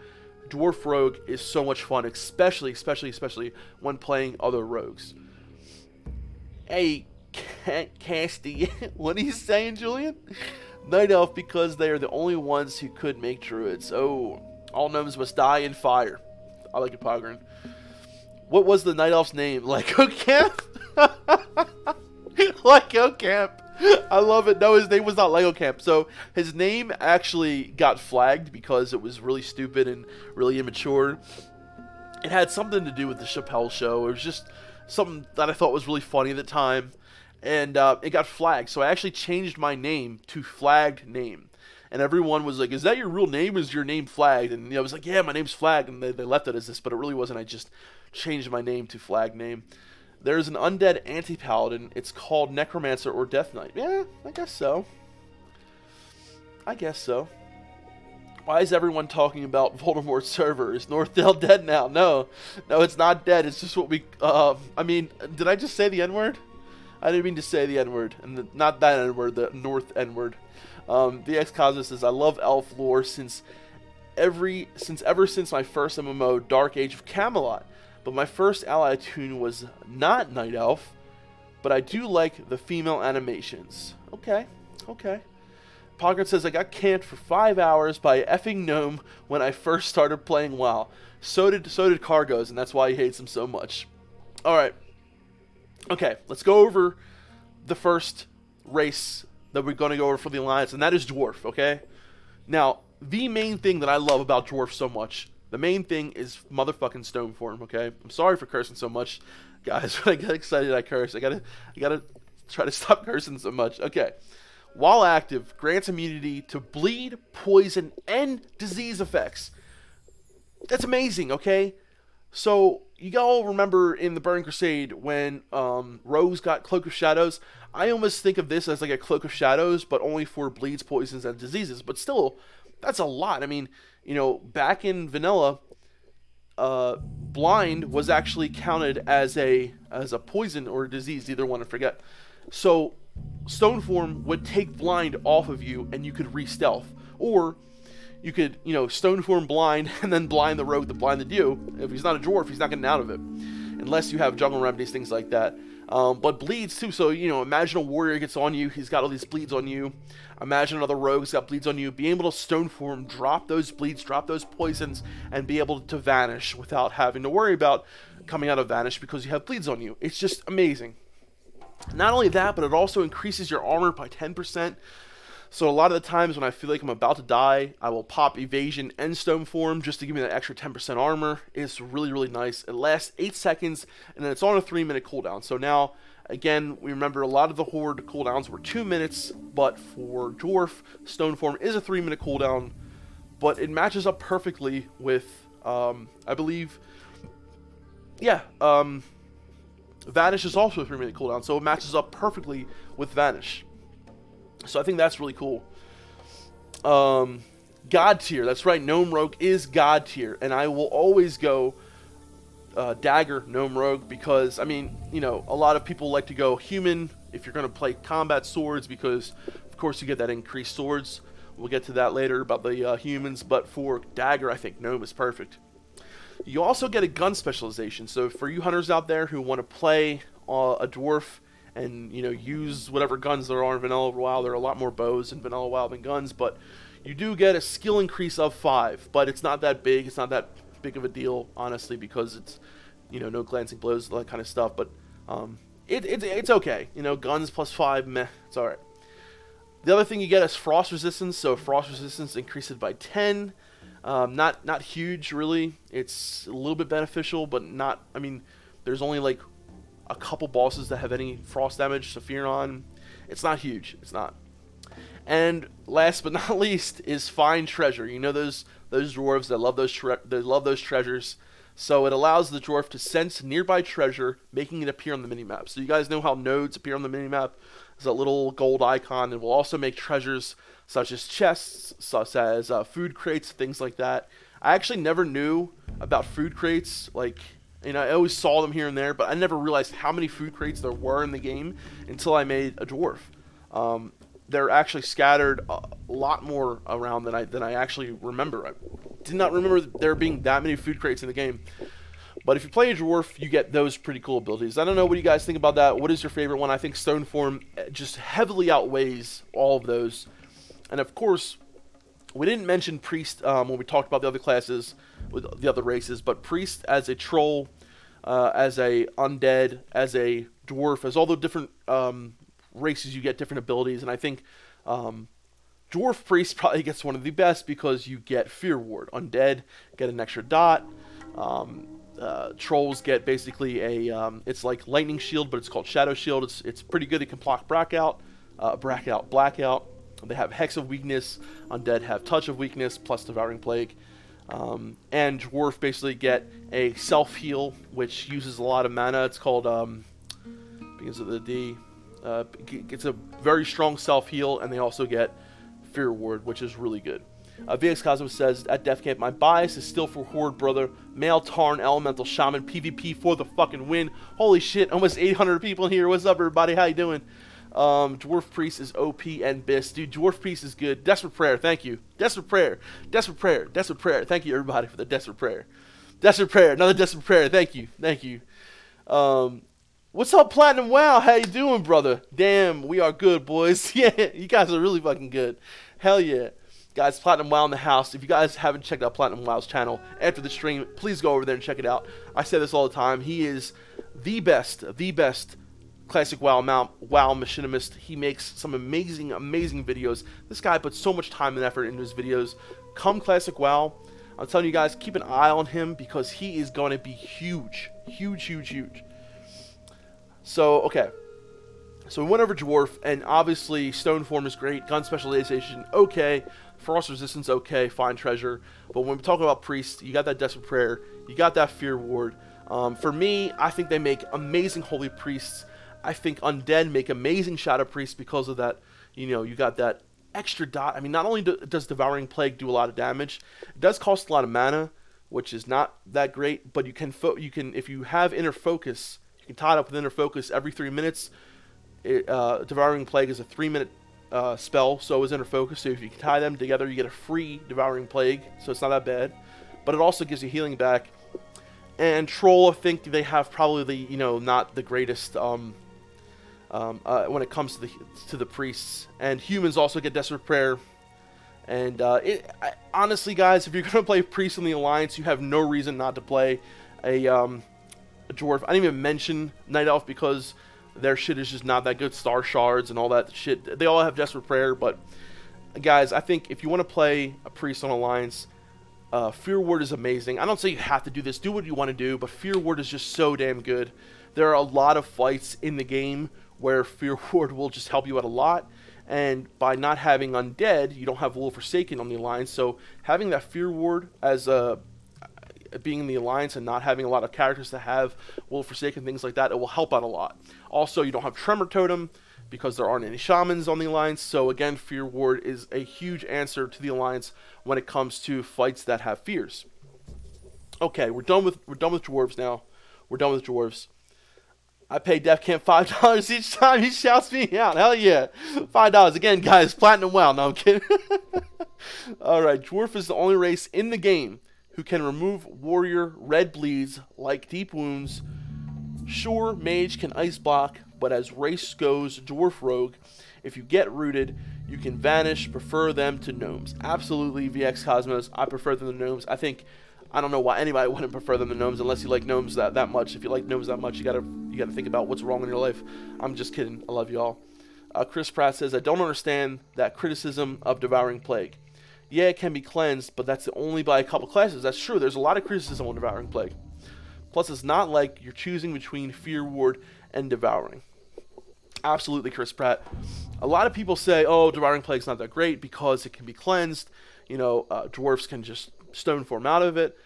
Dwarf Rogue is so much fun, especially when playing other rogues. Hey, Casty, what are you saying, Julian? Night Elf, because they are the only ones who could make druids. Oh, all gnomes must die in fire. I like it, Pogren. What was the Night Elf's name? Lego Camp? Lego Camp. I love it. No, his name was not Lego Camp. So his name actually got flagged because it was really stupid and really immature. It had something to do with the Chappelle Show. It was just something that I thought was really funny at the time. And it got flagged. So I actually changed my name to Flagged Name. And everyone was like, is that your real name? Is your name flagged? And I was like, yeah, my name's flagged. And they left it as this, but it really wasn't. I just changed my name to Flagged Name. There's an undead anti-paladin. It's called Necromancer or Death Knight. Yeah, I guess so. I guess so. Why is everyone talking about Voldemort's server? Is Northdale dead now? No, it's not dead. It's just what we... I mean, did I just say the N-word? I didn't mean to say the N-word. And not that N-word, the North N-word. The X-Cosmos says, I love elf lore ever since my first MMO, Dark Age of Camelot. But my first ally tune was not Night Elf, but I do like the female animations. Okay. Poggert says, I got camped for 5 hours by effing Gnome when I first started playing WoW. So did Cargos, and that's why he hates him so much. Alright. Okay, let's go over the first race that we're going to go over for the Alliance, and that is Dwarf, okay? Now, the main thing that I love about Dwarf so much, the main thing is motherfucking stone form, okay? I'm sorry for cursing so much, guys. When I get excited, I curse. I gotta try to stop cursing so much. Okay. While active, grants immunity to bleed, poison, and disease effects. That's amazing, okay? So, you all remember in the Burning Crusade when Rogues got Cloak of Shadows? I almost think of this as like a Cloak of Shadows, but only for bleeds, poisons, and diseases. But still, that's a lot. I mean, you know, back in vanilla, blind was actually counted as a poison or a disease, either one, I forget. So stone form would take blind off of you and you could re-stealth, or you could, you know, stone form blind and then blind the rogue that blinded you. If he's not a dwarf, he's not getting out of it unless you have jungle remedies, things like that. But bleeds too, so, you know, imagine a warrior gets on you, he's got all these bleeds on you. Imagine another rogue's got bleeds on you. Being able to stone form, drop those bleeds, drop those poisons, and be able to vanish without having to worry about coming out of vanish because you have bleeds on you. It's just amazing. Not only that, but it also increases your armor by 10%. So a lot of the times when I feel like I'm about to die, I will pop evasion and stone form just to give me that extra 10% armor. It's really, really nice. It lasts 8 seconds, and then it's on a 3-minute cooldown. So now, again, we remember a lot of the Horde cooldowns were 2 minutes, but for Dwarf, stone form is a 3-minute cooldown, but it matches up perfectly with, I believe, yeah, Vanish is also a 3-minute cooldown, so it matches up perfectly with Vanish. So I think that's really cool. God tier. That's right. Gnome Rogue is God tier. And I will always go Dagger Gnome Rogue because, I mean, you know, a lot of people like to go human if you're going to play combat swords because, of course, you get that increased swords. We'll get to that later about the humans. But for Dagger, I think Gnome is perfect. You also get a gun specialization. So for you hunters out there who want to play a dwarf and, you know, use whatever guns there are in Vanilla WoW. There are a lot more bows in Vanilla WoW than guns, but you do get a skill increase of 5, but it's not that big. It's not that big of a deal, honestly, because it's, you know, no glancing blows, that kind of stuff, but it's okay. You know, guns plus 5, meh, it's alright. The other thing you get is frost resistance, so frost resistance increases by 10. Not huge, really. It's a little bit beneficial, but not, I mean, there's only, like, a couple bosses that have any frost damage, Sephiron. It's not huge. It's not. And last but not least is find treasure. You know those dwarves that love those treasures. So it allows the dwarf to sense nearby treasure, making it appear on the minimap. So you guys know how nodes appear on the minimap. There's a little gold icon, and will also make treasures such as chests, such as food crates, things like that. I actually never knew about food crates. Like, you know, I always saw them here and there, but I never realized how many food crates there were in the game until I made a dwarf. They're actually scattered a lot more around than I actually remember. I did not remember there being that many food crates in the game. But if you play a dwarf, you get those pretty cool abilities. I don't know what you guys think about that. What is your favorite one? I think Stone Form just heavily outweighs all of those. And of course, we didn't mention Priest when we talked about the other classes, with the other races, but Priest as a troll, as a undead, as a dwarf, as all the different races, you get different abilities. And I think Dwarf Priest probably gets one of the best because you get Fear Ward. Undead get an extra dot. Trolls get basically a it's like Lightning Shield, but it's called Shadow Shield. It's pretty good. It can block Blackout. They have Hex of Weakness. Undead have Touch of Weakness plus Devouring Plague. And Dwarf basically get a Self Heal, which uses a lot of mana. It's called begins with a D. It's a very strong Self Heal, and they also get Fear Ward, which is really good. VX Cosmos says, at Defcamp, my bias is still for Horde, brother. Male Tarn, Elemental Shaman, PvP for the fucking win. Holy shit, almost 800 people in here. What's up, everybody? How you doing? Dwarf Priest is OP and BIS. Dude, Dwarf Priest is good. Desperate Prayer, thank you. Desperate Prayer. Desperate Prayer. Desperate Prayer. Thank you, everybody, for the Desperate Prayer. Desperate Prayer. Another Desperate Prayer. Thank you. Thank you. What's up, Platinum WoW? How you doing, brother? Damn, we are good, boys. Yeah, you guys are really fucking good. Hell yeah. Guys, Platinum WoW in the house. If you guys haven't checked out Platinum WoW's channel after the stream, please go over there and check it out. I say this all the time. He is the best classic WoW machinimist. He makes some amazing videos. This guy puts so much time and effort into his videos. Come Classic WoW, I'm telling you guys, keep an eye on him because he is going to be huge. Huge. So, okay. So we went over Dwarf, and obviously Stone Form is great. Gun Specialization, okay. Frost Resistance, okay. Find Treasure. But when we talk about Priest, you got that Desperate Prayer. You got that Fear Ward. For me, I think they make amazing Holy Priests. I think Undead make amazing Shadow Priests because of that. You know, you got that extra dot. I mean, not only does Devouring Plague do a lot of damage, it does cost a lot of mana, which is not that great. But you can if you have Inner Focus, you can tie it up with Inner Focus every 3 minutes. Devouring Plague is a 3-minute spell, so is Inner Focus. So if you can tie them together, you get a free Devouring Plague, so it's not that bad. But it also gives you healing back. And Troll, I think they have probably the, you know, not the greatest when it comes to the priests. And humans also get Desperate Prayer. And honestly, guys, if you're gonna play Priest in the Alliance, you have no reason not to play a Dwarf. I didn't even mention Night Elf because their shit is just not that good. Star Shards and all that shit. They all have Desperate Prayer, but guys, I think if you want to play a Priest on Alliance, Fear Ward is amazing. I don't say you have to do this. Do what you want to do, but Fear Ward is just so damn good. There are a lot of fights in the game where Fear Ward will just help you out a lot. And by not having Undead, you don't have Will Forsaken on the Alliance. So having that Fear Ward as being in the Alliance and not having a lot of characters to have Will Forsaken, things like that, it will help out a lot. Also, you don't have Tremor Totem because there aren't any Shamans on the Alliance. So again, Fear Ward is a huge answer to the Alliance when it comes to fights that have fears. Okay, we're done with Dwarves now. We're done with Dwarves. I pay Defcamp $5 each time he shouts me out. Hell yeah. $5. Again, guys, Platinum WoW. No, I'm kidding. Alright, Dwarf is the only race in the game who can remove warrior red bleeds like deep wounds. Sure, mage can ice block, but as race goes, dwarf rogue, if you get rooted, you can vanish. Prefer them to gnomes. Absolutely, VX Cosmos. I prefer them to gnomes. I don't know why anybody wouldn't prefer them to gnomes unless you like gnomes that much. If you like gnomes that much, you gotta think about what's wrong in your life. I'm just kidding. I love y'all. Chris Pratt says, I don't understand that criticism of Devouring Plague. Yeah, it can be cleansed, but that's only by a couple classes. That's true. There's a lot of criticism on Devouring Plague. Plus, it's not like you're choosing between Fear Ward and Devouring. Absolutely, Chris Pratt. A lot of people say, oh, Devouring Plague's not that great because it can be cleansed. You know, dwarves can just stone form out of it.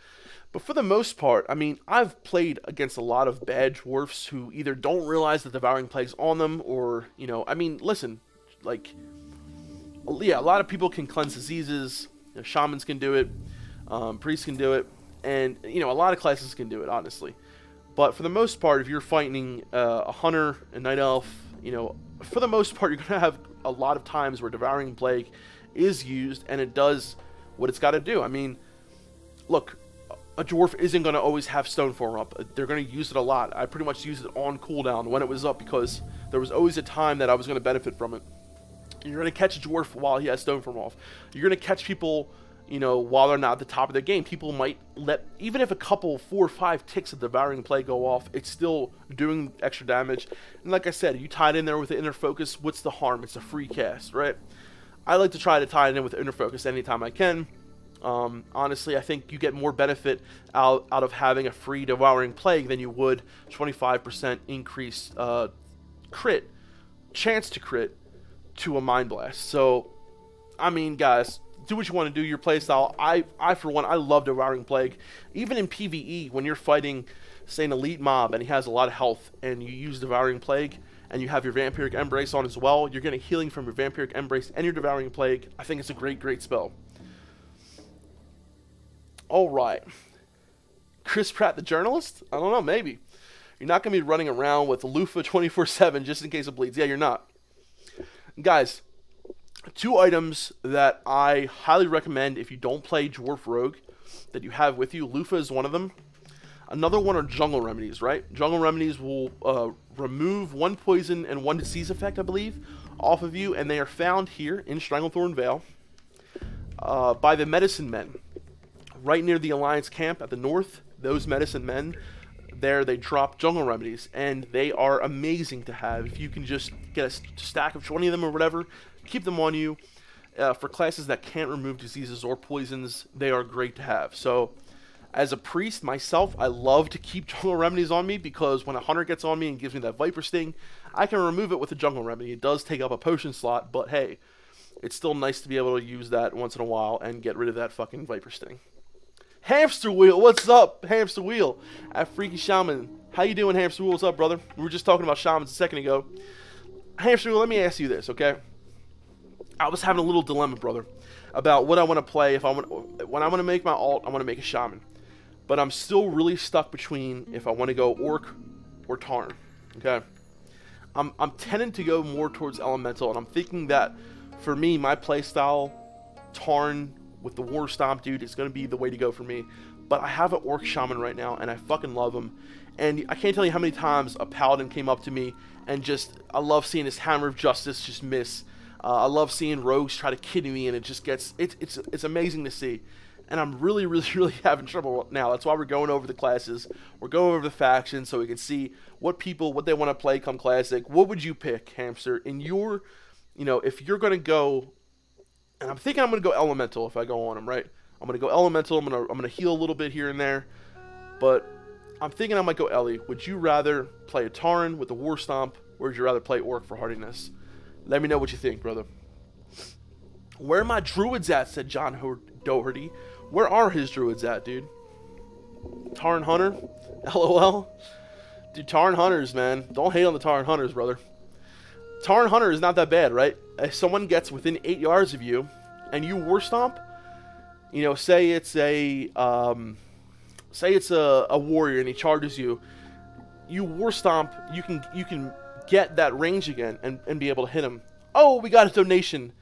But for the most part, I mean, I've played against a lot of bad dwarfs who either don't realize that Devouring Plague's on them, or, you know, I mean, listen, like, yeah, a lot of people can cleanse diseases. You know, shamans can do it, priests can do it, and, you know, a lot of classes can do it, honestly. But for the most part, if you're fighting a hunter, a night elf, you know, for the most part, you're going to have a lot of times where Devouring Plague is used, and it does what it's got to do. I mean, look, a dwarf isn't going to always have stone form up. They're going to use it a lot. I pretty much used it on cooldown when it was up because there was always a time that I was going to benefit from it. You're going to catch a dwarf while he has stone form off. You're going to catch people, you know, while they're not at the top of their game. People might let, even if a couple, 4 or 5 ticks of Devouring Plague go off, it's still doing extra damage. And like I said, you tie it in there with the Inner Focus, what's the harm? It's a free cast, right? I like to try to tie it in with Inner Focus anytime I can. Honestly, I think you get more benefit out of having a free Devouring Plague than you would 25% increased crit, chance to crit, to a Mind Blast. So, I mean, guys, do what you want to do, your playstyle. I for one, I love Devouring Plague. Even in PvE, when you're fighting, say, an elite mob and he has a lot of health, and you use Devouring Plague, and you have your Vampiric Embrace on as well, you're getting healing from your Vampiric Embrace and your Devouring Plague. I think it's a great, great spell. Alright. Chris Pratt, the journalist? I don't know, maybe. You're not going to be running around with loofah 24/7 just in case it bleeds. Yeah, you're not. Guys, 2 items that I highly recommend if you don't play Dwarf Rogue that you have with you. Loofah is one of them. Another one are Jungle Remedies, right? Jungle Remedies will remove 1 poison and 1 disease effect, I believe, off of you, and they are found here in Stranglethorn Vale by the Medicine Men. Right near the Alliance camp at the north, those Medicine Men, there they drop Jungle Remedies, and they are amazing to have. If you can just get a stack of 20 of them or whatever, keep them on you. For classes that can't remove diseases or poisons, they are great to have. So, as a priest myself, I love to keep Jungle Remedies on me, because when a hunter gets on me and gives me that Viper Sting, I can remove it with a Jungle Remedy. It does take up a potion slot, but hey, it's still nice to be able to use that once in a while and get rid of that fucking Viper Sting. Hamster Wheel, what's up, Hamster Wheel? At Freaky Shaman, how you doing, Hamster Wheel? What's up, brother? We were just talking about shamans a second ago. Hamster Wheel, let me ask you this, okay? I was having a little dilemma, brother, about what I want to play. If I want, when I want to make my alt, I want to make a shaman, but I'm still really stuck between if I want to go orc or tarn. Okay, I'm tending to go more towards elemental, and I'm thinking that for me, my playstyle, tarn with the War Stomp dude is going to be the way to go for me. But I have an Orc Shaman right now, and I fucking love him. And I can't tell you how many times a Paladin came up to me, and just, I love seeing his Hammer of Justice just miss. I love seeing rogues try to kidney me, and it just gets, it's amazing to see. And I'm really having trouble now. That's why we're going over the classes. We're going over the factions so we can see what people, what they want to play come Classic. What would you pick, Hamster, in your, you know, if you're going to go... And I'm thinking I'm going to go Elemental if I go on him, right? I'm going to go Elemental. I'm going to heal a little bit here and there. But I'm thinking I might go Ellie. Would you rather play a Tauren with the War Stomp, or would you rather play Orc for hardiness? Let me know what you think, brother. Where are my druids at, said John Doherty. Where are his druids at, dude? Tauren Hunter? LOL. Dude, Tauren Hunters, man. Don't hate on the Tauren Hunters, brother. Tauren Hunter is not that bad, right? If someone gets within 8 yards of you, and you War Stomp, you know, say it's a warrior and he charges you, you War Stomp, you can get that range again and be able to hit him. Oh, we got a donation,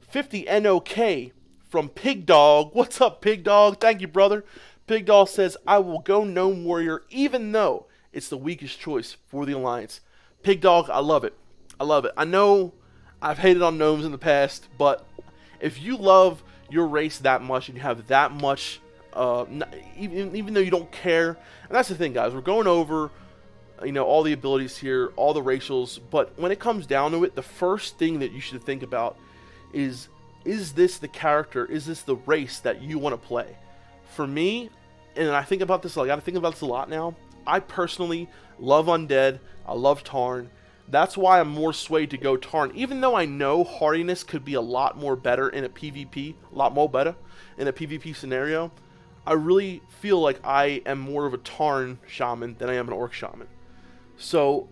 50 NOK from Pig Dog. What's up, Pig Dog? Thank you, brother. Pig Dog says, I will go Gnome Warrior even though it's the weakest choice for the Alliance. Pig Dog, I love it. I love it. I know I've hated on gnomes in the past, but if you love your race that much and you have that much, even though you don't care, and that's the thing, guys, we're going over, you know, all the abilities here, all the racials, but when it comes down to it, the first thing that you should think about is this the character, is this the race that you want to play? For me, and I think about this, I gotta think about this a lot now, I personally love Undead, I love Tarn, That's why I'm more swayed to go Tarn. Even though I know hardiness could be a lot more better in a PvP, a lot more better in a PvP scenario, I really feel like I am more of a Tarn Shaman than I am an Orc Shaman. So,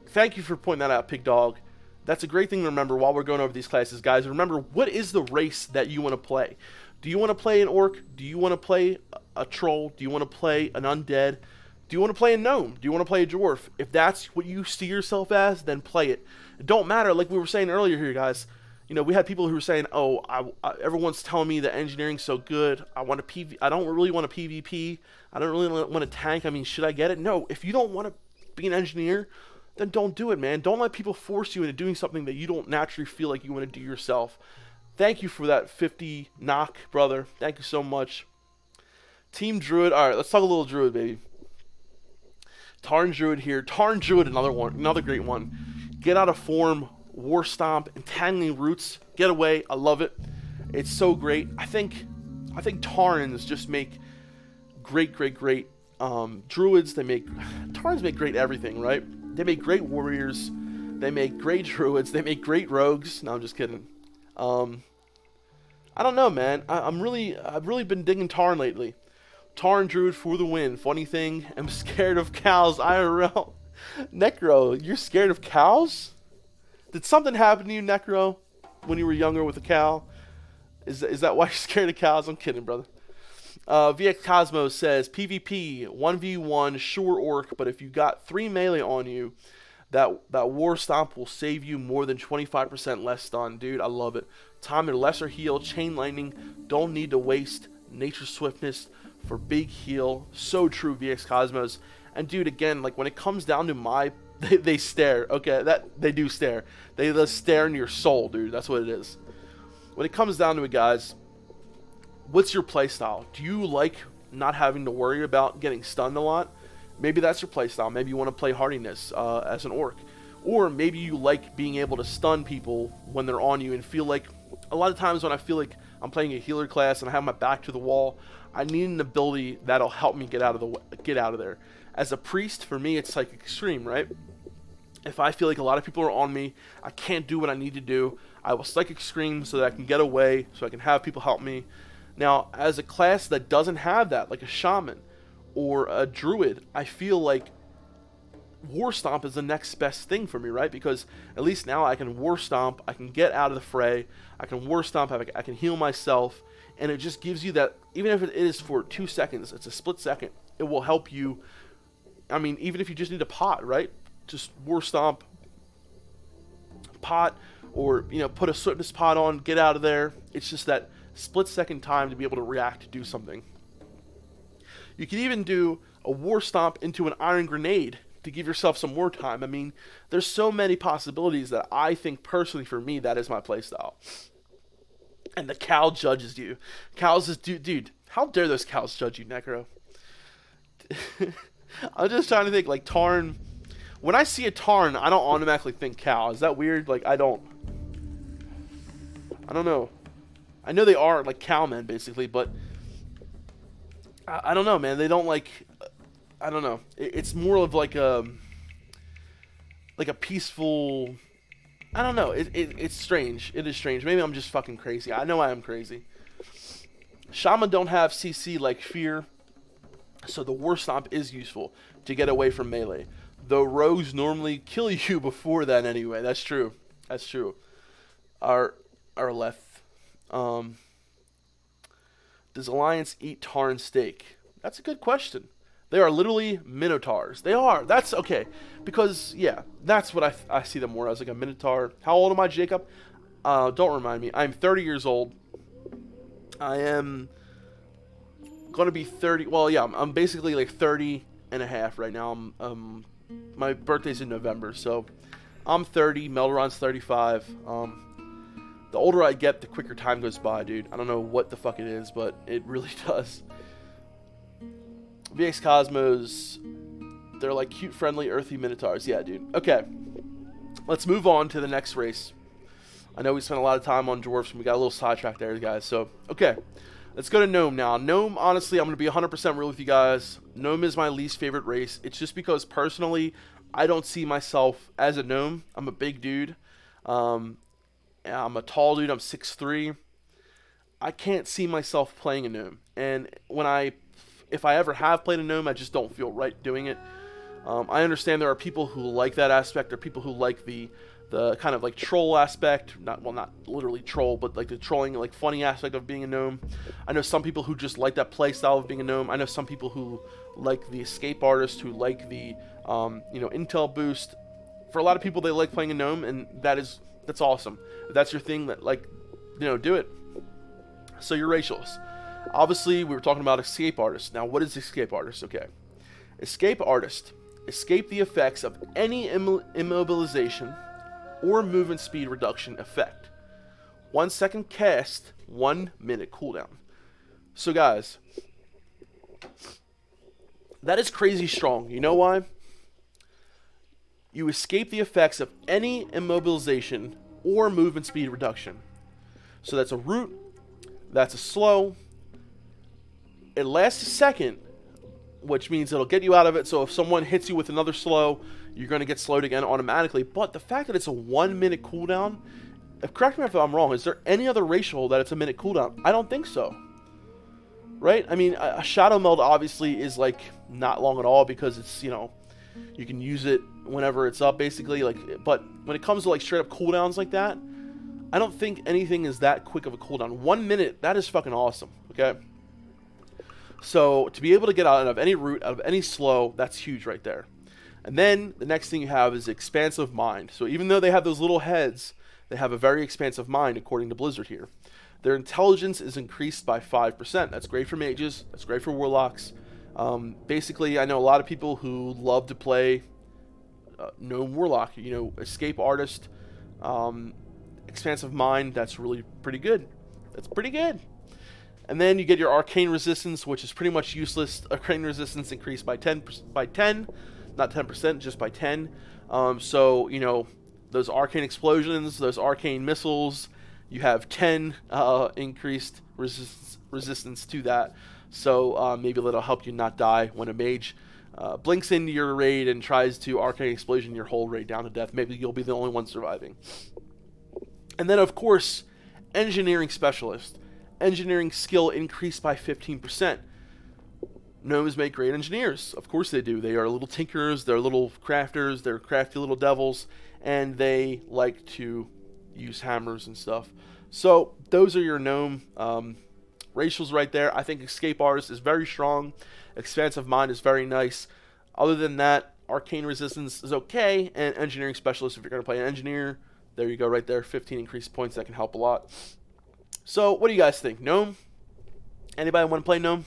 thank you for pointing that out, Pig Dog. That's a great thing to remember while we're going over these classes, guys. Remember, what is the race that you want to play? Do you want to play an Orc? Do you want to play a Troll? Do you want to play an Undead? Do you want to play a Gnome? Do you want to play a Dwarf? If that's what you see yourself as, then play it. It don't matter, like we were saying earlier here, guys. You know, we had people who were saying, oh, everyone's telling me that engineering's so good. I don't really want a PvP. I don't really want to tank. I mean, should I get it? No, if you don't want to be an engineer, then don't do it, man. Don't let people force you into doing something that you don't naturally feel like you want to do yourself. Thank you for that 50 knock, brother. Thank you so much. Team Druid. All right, let's talk a little Druid, baby. Tarn Druid here. Tarn Druid, another one, another great one. Get out of form, War Stomp, Entangling Roots. Get away. I love it. It's so great. I think Tarns just make great Druids. Tarns make great everything, right? They make great warriors. They make great Druids. They make great rogues. No, I'm just kidding. I don't know, man. I've really been digging Tarn lately. Tarn Druid for the win. Funny thing, I'm scared of cows IRL. Necro, you're scared of cows? Did something happen to you, Necro, when you were younger with a cow? Is that why you're scared of cows? I'm kidding, brother. VX Cosmos says, PvP, 1v1, sure Orc, but if you got 3 melee on you, that War Stomp will save you more than 25% less stun. Dude, I love it. Time to lesser heal, Chain Lightning, don't need to waste Nature Swiftness for big heal. So true, VX Cosmos. And dude, again, like when it comes down to my they stare. Okay, they do stare. They just stare into your soul, dude. That's what it is. When it comes down to it, guys, what's your playstyle? Do you like not having to worry about getting stunned a lot? Maybe that's your playstyle. Maybe you want to play hardiness as an Orc. Or maybe you like being able to stun people when they're on you and feel like, a lot of times when I feel like I'm playing a healer class and I have my back to the wall, I need an ability that'll help me get out of there. As a priest, for me, it's like extreme, right? If I feel like a lot of people are on me, I can't do what I need to do, I will Psychic Scream so that I can get away, so I can have people help me. Now, as a class that doesn't have that, like a Shaman or a Druid, I feel like War Stomp is the next best thing for me, right? Because at least now I can War Stomp, I can get out of the fray, I can War Stomp, I can heal myself, and it just gives you that, even if it is for 2 seconds, it's a split second, it will help you. I mean, even if you just need a pot, right? Just War Stomp, pot, or, you know, put a Swiftness pot on, get out of there. It's just that split second time to be able to react to do something. You can even do a War Stomp into an Iron Grenade to give yourself some more time. I mean, there's so many possibilities that I think personally for me, that is my playstyle. And the cow judges you. Cows is, dude, how dare those cows judge you, Necro? I'm just trying to think, like, Tarn. When I see a Tarn, I don't automatically think cow. Is that weird? Like, I don't know. I know they are, like, cowmen, basically, but I don't know, man. They don't, like, I don't know. It's more of, like a peaceful, I don't know. It's strange. It is strange. Maybe I'm just fucking crazy. I know I am crazy. Shaman don't have CC like Fear, so the War Stomp is useful to get away from melee. Though rogues normally kill you before that anyway. That's true. That's true. Our left. Does Alliance eat Tarn steak? That's a good question. They are literally Minotaurs. They are. That's okay. Because, yeah, that's what I see them more as, like a Minotaur. How old am I, Jacob? Don't remind me. I'm 30 years old. I am going to be 30. Well, yeah, I'm basically like 30 and a half right now. My birthday's in November, so I'm 30. Melderon's 35. The older I get, the quicker time goes by, dude. I don't know what the fuck it is, but it really does. VX Cosmos, they're like cute, friendly, earthy Minotaurs. Yeah, dude. Okay. Let's move on to the next race. I know we spent a lot of time on Dwarfs, and we got a little sidetracked there, guys. So, okay. Let's go to Gnome now. Gnome, honestly, I'm going to be 100% real with you guys. Gnome is my least favorite race. It's just because, personally, I don't see myself as a gnome. I'm a big dude. I'm a tall dude. I'm 6'3". I can't see myself playing a gnome. And if I ever have played a gnome, I just don't feel right doing it. I understand there are people who like that aspect. There are people who like the kind of like troll aspect. Not literally troll, but like the trolling, like funny aspect of being a gnome. I know some people who just like that play style of being a gnome. I know some people who like the escape artist, who like the intel boost. For a lot of people, they like playing a gnome, and that's awesome. If that's your thing, that do it. So your racials. Obviously, we were talking about escape artist. Now, what is escape artist? Okay, escape artist. Escape the effects of any immobilization or movement speed reduction effect. 1 second cast, 1 minute cooldown. So guys, that is crazy strong. You know why? You escape the effects of any immobilization or movement speed reduction. So that's a root, that's a slow. It lasts a second, which means it'll get you out of it. So if someone hits you with another slow, you're going to get slowed again automatically. But the fact that it's a 1 minute cooldown, correct me if I'm wrong, is there any other racial that it's a minute cooldown? I don't think so. Right? I mean, a shadow meld obviously is like not long at all, because it's, you can use it whenever it's up basically. But when it comes to like straight up cooldowns like that, I don't think anything is that quick of a cooldown. 1 minute, that is fucking awesome. Okay? So to be able to get out of any root, out of any slow, that's huge right there. And then the next thing you have is expansive mind. So even though they have those little heads, they have a very expansive mind according to Blizzard here. Their intelligence is increased by 5%. That's great for mages. That's great for warlocks. Basically, I know a lot of people who love to play gnome warlock. Escape artist, expansive mind. That's really pretty good. That's pretty good. And then you get your arcane resistance, which is pretty much useless. Arcane resistance increased by 10, not 10%, just by 10. So those arcane explosions, those arcane missiles, you have 10 increased resistance to that. So maybe that'll help you not die when a mage blinks into your raid and tries to arcane explosion your whole raid down to death. Maybe you'll be the only one surviving. And then, of course, engineering specialist. Engineering skill increased by 15%. Gnomes make great engineers. Of course they do. They are little tinkerers, they're little crafters, they're crafty little devils, and they like to use hammers and stuff. So those are your gnome racials right there. I think escape artist is very strong. Expansive mind is very nice. Other than that, arcane resistance is okay, and engineering specialist, if you're going to play an engineer, there you go right there. 15 increased points, that can help a lot. So, what do you guys think? Gnome? Anybody want to play Gnome?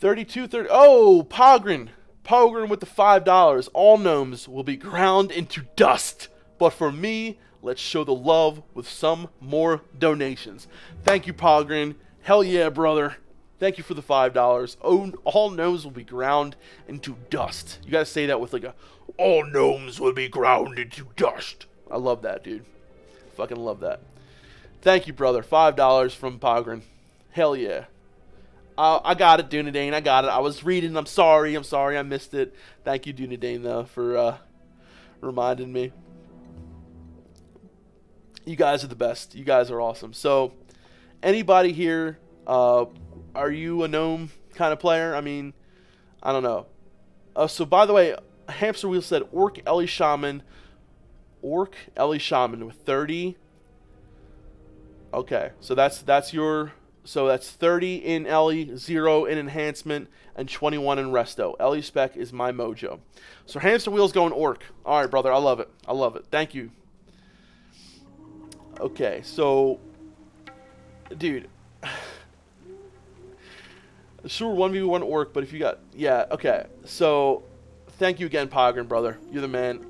32-30. Oh, Pogren. Pogren with the $5. All gnomes will be ground into dust. But for me, let's show the love with some more donations. Thank you, Pogren. Hell yeah, brother. Thank you for the $5. Oh, all gnomes will be ground into dust. You gotta say that with like a, all gnomes will be ground into dust. I love that, dude. Fucking love that. Thank you, brother. $5 from Pogren. Hell yeah. I got it, Dunedane. I got it. I was reading. I'm sorry. I missed it. Thank you, Dunedane, though, for reminding me. You guys are the best. You guys are awesome. So, anybody here, are you a gnome kind of player? I mean, I don't know. So, by the way, Hamster Wheel said Orc Ellie Shaman. Orc Ellie Shaman with 30. Okay, so that's your, so that's 30 in Ellie, 0 in enhancement, and 21 in resto. Ellie spec is my mojo. So Hamster Wheel's going Orc. All right, brother, I love it. I love it. Thank you. Okay, so, dude, sure 1v1 Orc, but if you got, yeah, okay. So thank you again, Pogren, brother. You're the man.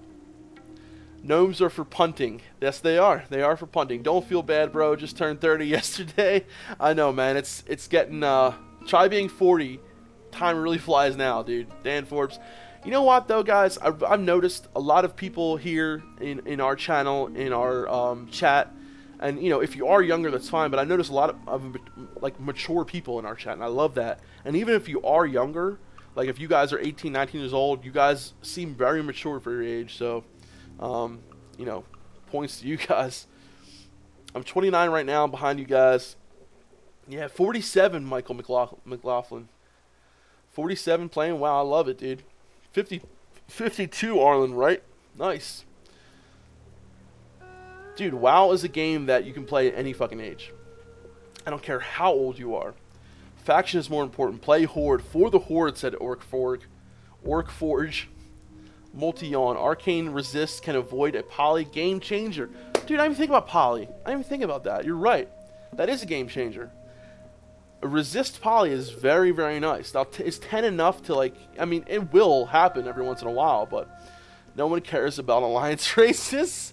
Gnomes are for punting. Yes, they are. They are for punting. Don't feel bad, bro. Just turned 30 yesterday. I know, man. It's getting, try being 40. Time really flies now, dude. Dan Forbes. You know what, though, guys? I've noticed a lot of people here in our channel, in our chat, and, if you are younger, that's fine, but I noticed a lot of like, mature people in our chat, and I love that. And even if you are younger, Like, if you guys are 18, 19 years old, you guys seem very mature for your age. So, you know, points to you guys. I'm 29 right now, behind you guys. Yeah, 47, Michael McLaughlin. 47 playing. Wow, I love it, dude. 52, Arlen, right? Nice. Dude, WoW is a game that you can play at any fucking age. I don't care how old you are. Faction is more important. Play Horde. For the Horde, said Orcforge. Multi-on. Arcane Resist can avoid a poly. Game changer. Dude, I didn't even think about poly. I didn't even think about that. You're right. That is a game changer. A resist poly is very, very nice. Now, is 10 enough to, like... I mean, it will happen every once in a while, but no one cares about alliance races.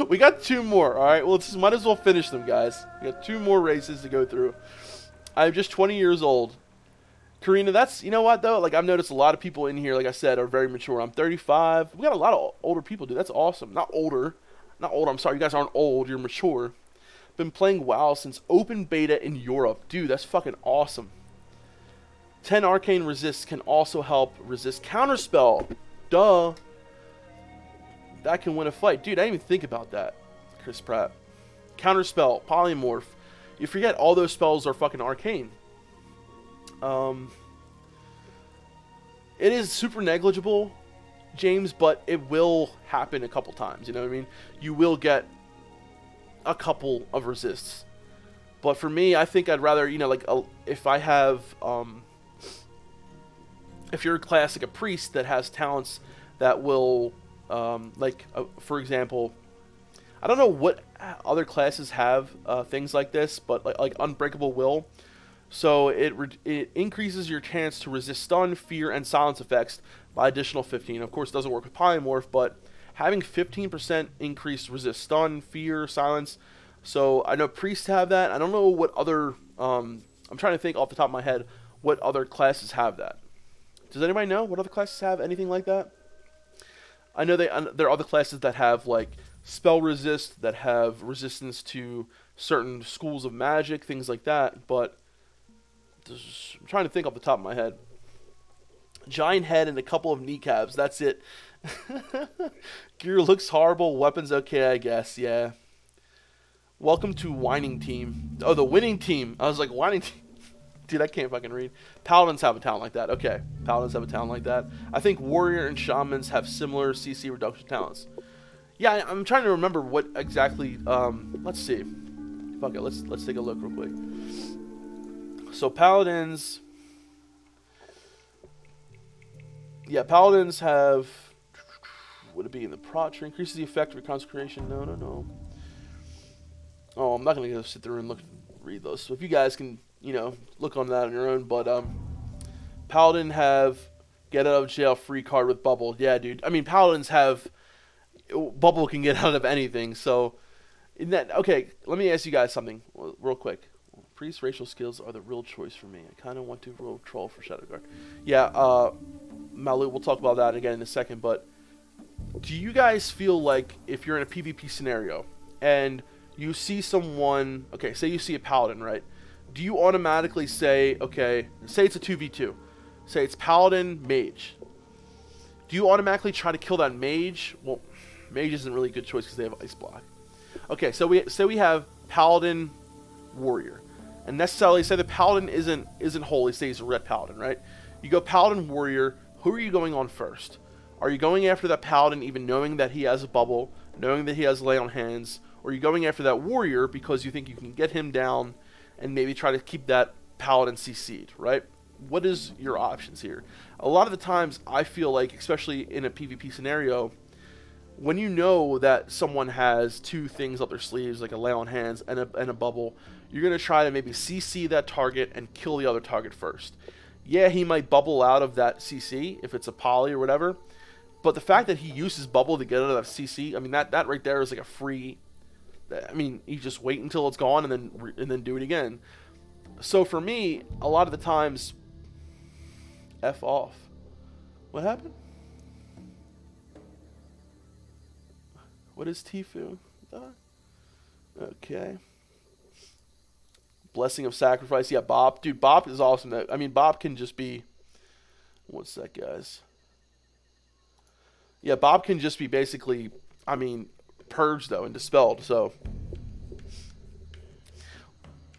We got 2 more, alright? Well, might as well finish them, guys. We got 2 more races to go through. I'm just 20 years old. Karina, that's... You know what, though? Like, I've noticed a lot of people in here, like I said, are very mature. I'm 35. We got a lot of older people, dude. That's awesome. Not older. Not older. I'm sorry. You guys aren't old. You're mature. Been playing WoW since open beta in Europe. Dude, that's fucking awesome. 10 Arcane Resist can also help resist Counterspell. Duh. That can win a fight. Dude, I didn't even think about that. Chris Pratt. Counterspell. Polymorph. You forget all those spells are fucking arcane. It is super negligible, James, but it will happen a couple times. You know what I mean? You will get a couple of resists. But for me, I think I'd rather, you know, like, if I have, if you're a class like a priest that has talents that will, for example, I don't know what other classes have things like this, but like Unbreakable Will. So it increases your chance to resist stun, fear, and silence effects by additional 15. Of course, it doesn't work with Polymorph, but having 15% increased resist stun, fear, silence. So I know priests have that. I don't know what other... I'm trying to think off the top of my head what other classes have that. Does anybody know what other classes have anything like that? I know there are other classes that have like spell resist, that have resistance to certain schools of magic, things like that, but I'm trying to think off the top of my head. Giant head and a couple of kneecaps, that's it. Gear looks horrible, weapons okay, I guess, yeah. Welcome to Whining Team. Oh, the winning team. I was like, Whining Team? Dude, I can't fucking read. Paladins have a talent like that. Okay, Paladins have a talent like that. I think Warrior and Shamans have similar CC reduction talents. Yeah, I'm trying to remember what exactly... let's see. Fuck it, let's take a look real quick. So Paladins... Yeah, Paladins have... Would it be in the prot? Increases the effect of your consecration? No. Oh, I'm not going to go sit there and read those. So if you guys can... You know, look on that on your own, but Paladin have get out of jail free card with Bubble. Yeah, dude. I mean, Paladins have Bubble can get out of anything. So, in that, okay, let me ask you guys something real quick. Priest racial skills are the real choice for me. I kind of want to roll troll for Shadowguard. Yeah, Malu, we'll talk about that again in a second. But do you guys feel like if you're in a PvP scenario and you see someone, okay, say you see a Paladin, right? Do you automatically say, okay, say it's a 2v2. Say it's Paladin, Mage. Do you automatically try to kill that Mage? Well, Mage isn't really a good choice because they have Ice Block. Okay, so we have Paladin, Warrior. And necessarily say the Paladin isn't holy, say he's a red Paladin, right? You go Paladin, Warrior, who are you going on first? Are you going after that Paladin even knowing that he has a bubble, knowing that he has lay on hands? Or are you going after that Warrior because you think you can get him down and maybe try to keep that Paladin CC'd, right? What is your options here? A lot of the times, I feel like, especially in a PvP scenario, when you know that someone has 2 things up their sleeves, like a lay on hands and a bubble, you're going to try to maybe CC that target and kill the other target first. Yeah, he might bubble out of that CC if it's a poly or whatever, but the fact that he uses bubble to get out of that CC, I mean, that right there is like a free... I mean, you just wait until it's gone and then do it again. So for me, a lot of the times, F off. What happened? What is Tifu? Okay. Blessing of Sacrifice. Yeah, Bob. Dude, Bob is awesome. I mean, Bob can just be... What's that, guys? Yeah, Bob can just be basically, I mean, purged, though, and dispelled, so...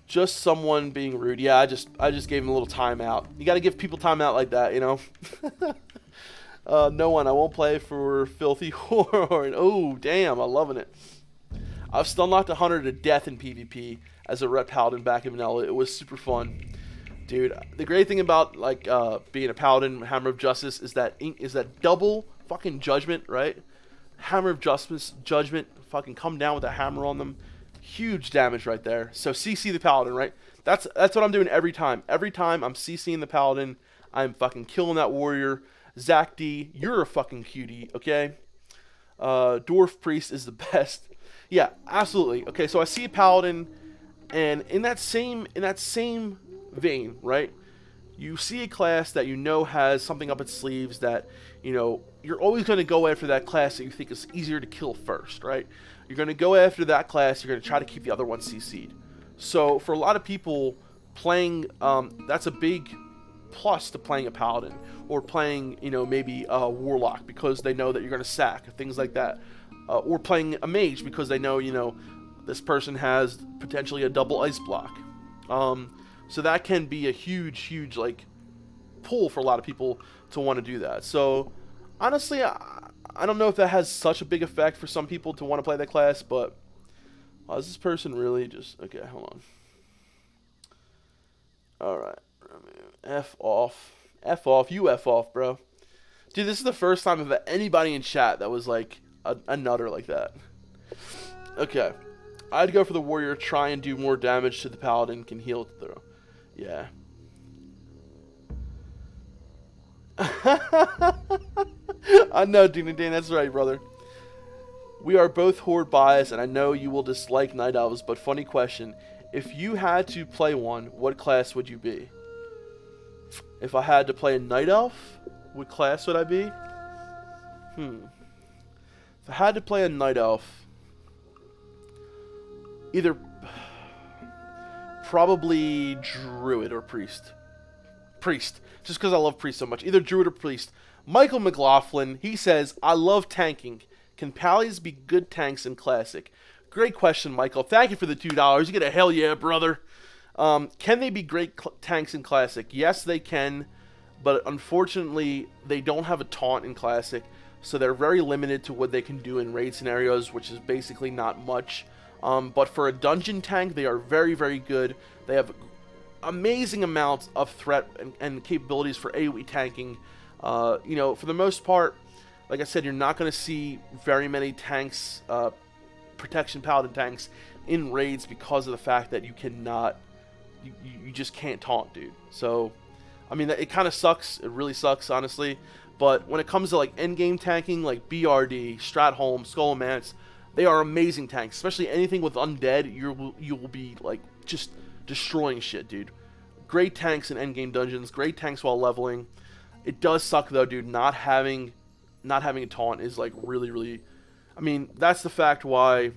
Just someone being rude. Yeah, I just gave him a little timeout. You got to give people timeout like that, you know? No one. I won't play for Filthy Horde. Oh, damn. I'm loving it. I've stun locked a hunter to death in PvP as a ret paladin back in vanilla. It was super fun. Dude, the great thing about, like, being a paladin, Hammer of Justice, is that double fucking judgment, right? Hammer of Justice, judgment, fucking come down with a hammer on them. Huge damage right there. So CC the paladin, right? That's what I'm doing every time. Every time I'm CCing the paladin, I'm fucking killing that warrior. Zach D, you're a fucking cutie, okay? Dwarf priest is the best. Yeah, absolutely. Okay, so I see a paladin, and in that same vein, right? You see a class that you know has something up its sleeves that, you know, you're always going to go after that class that you think is easier to kill first, right? You're going to go after that class. You're going to try to keep the other one CC'd. So for a lot of people, playing, that's a big plus to playing a paladin or playing, you know, maybe a warlock because they know that you're going to sack, things like that. Or playing a mage because they know, you know, this person has potentially a double ice block. So that can be a huge, like, pull for a lot of people to want to do that. So honestly, I don't know if that has such a big effect for some people to want to play that class, but is this person really just... Okay, hold on. Alright. F off. F off. You F off, bro. Dude, this is the first time I've had anybody in chat that was like a nutter like that. Okay. I'd go for the warrior, try and do more damage to the paladin, can heal with the throw. Yeah. I know, Dina Dan, that's right, brother. We are both Horde biased, and I know you will dislike Night Elves, but funny question. If you had to play one, what class would you be? If I had to play a Night Elf, what class would I be? If I had to play a Night Elf, either probably Druid or Priest. Priest, just because I love Priest so much. Either Druid or Priest. Michael McLaughlin, he says, I love tanking. Can Pallies be good tanks in Classic? Great question, Michael. Thank you for the $2. You get a hell yeah, brother. Can they be great tanks in Classic? Yes, they can, but unfortunately, they don't have a taunt in Classic, so they're very limited to what they can do in raid scenarios, which is basically not much. But for a dungeon tank, they are very good. They have amazing amounts of threat and capabilities for AoE tanking. You know, for the most part, like I said, you're not going to see very many tanks, protection paladin tanks in raids because of the fact that you cannot, you just can't taunt, dude. So, I mean, it kind of sucks. It really sucks, honestly. But when it comes to like endgame tanking, like BRD, Stratholme, Skullomance, they are amazing tanks. Especially anything with Undead, you will be like just destroying shit, dude. Great tanks in endgame dungeons, great tanks while leveling. It does suck though, dude. Not having a taunt is like really. I mean, that's the fact why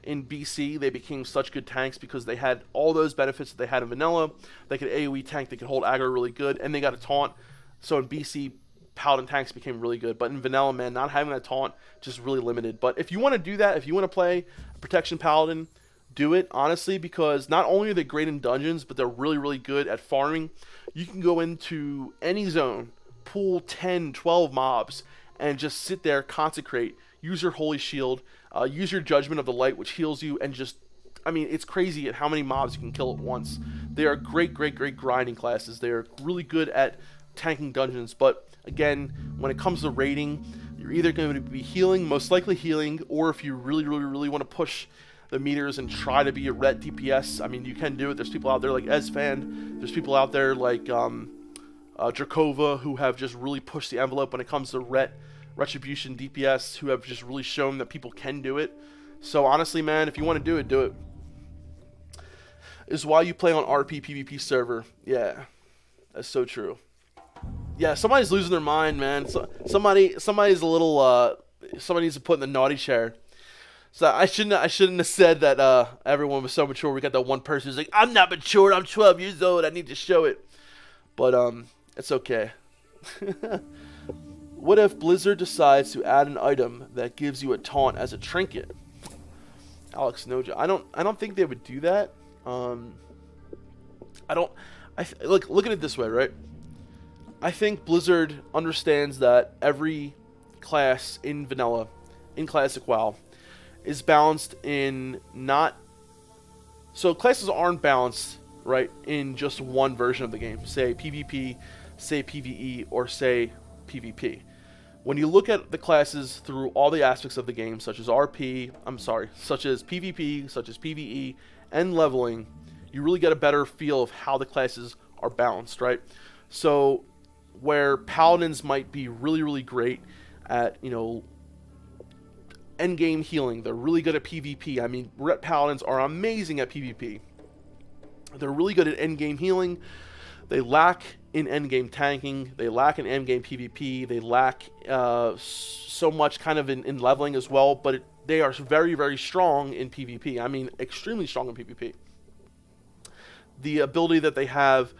in BC they became such good tanks, because they had all those benefits that they had in vanilla. They could AoE tank, they could hold aggro really good, and they got a taunt. So in BC, paladin tanks became really good. But in vanilla, man, not having that taunt, just really limited. But if you want to do that, if you want to play a protection paladin, do it, honestly, because not only are they great in dungeons, but they're really good at farming. You can go into any zone, pull 10, 12 mobs, and just sit there, consecrate, use your Holy Shield, use your Judgment of the Light, which heals you, and just, I mean, it's crazy at how many mobs you can kill at once. They are great grinding classes. They are really good at tanking dungeons, but again, when it comes to raiding, you're either going to be healing, most likely healing, or if you really want to push the meters and try to be a ret DPS, I mean, you can do it. There's people out there like Esfand, there's people out there like Drakova, who have just really pushed the envelope when it comes to Retribution DPS, who have just really shown that people can do it. So honestly, man, if you want to do it, do it. Is why you play on RP PvP server. Yeah, that's so true. Yeah, somebody's losing their mind, man. So, somebody's a little, somebody needs to put in the naughty chair. So I shouldn't have said that everyone was so mature. We got that one person who's like, I'm not mature, I'm 12 years old, I need to show it. But it's okay. What if Blizzard decides to add an item that gives you a taunt as a trinket? Alex Noja. I don't think they would do that. Look at it this way, right? I think Blizzard understands that every class in vanilla, in Classic WoW, is balanced in not... So classes aren't balanced, right, in just one version of the game. Say PvP, say PvE, or say PvP. When you look at the classes through all the aspects of the game, such as such as PvP, such as PvE, and leveling, you really get a better feel of how the classes are balanced, right? So where Paladins might be really, really great at, you know, endgame healing. They're really good at PvP. I mean, Ret Paladins are amazing at PvP. They're really good at endgame healing. They lack in endgame tanking. They lack in endgame PvP. They lack so much kind of in leveling as well. But they are very, very strong in PvP. I mean, extremely strong in PvP. The ability that they have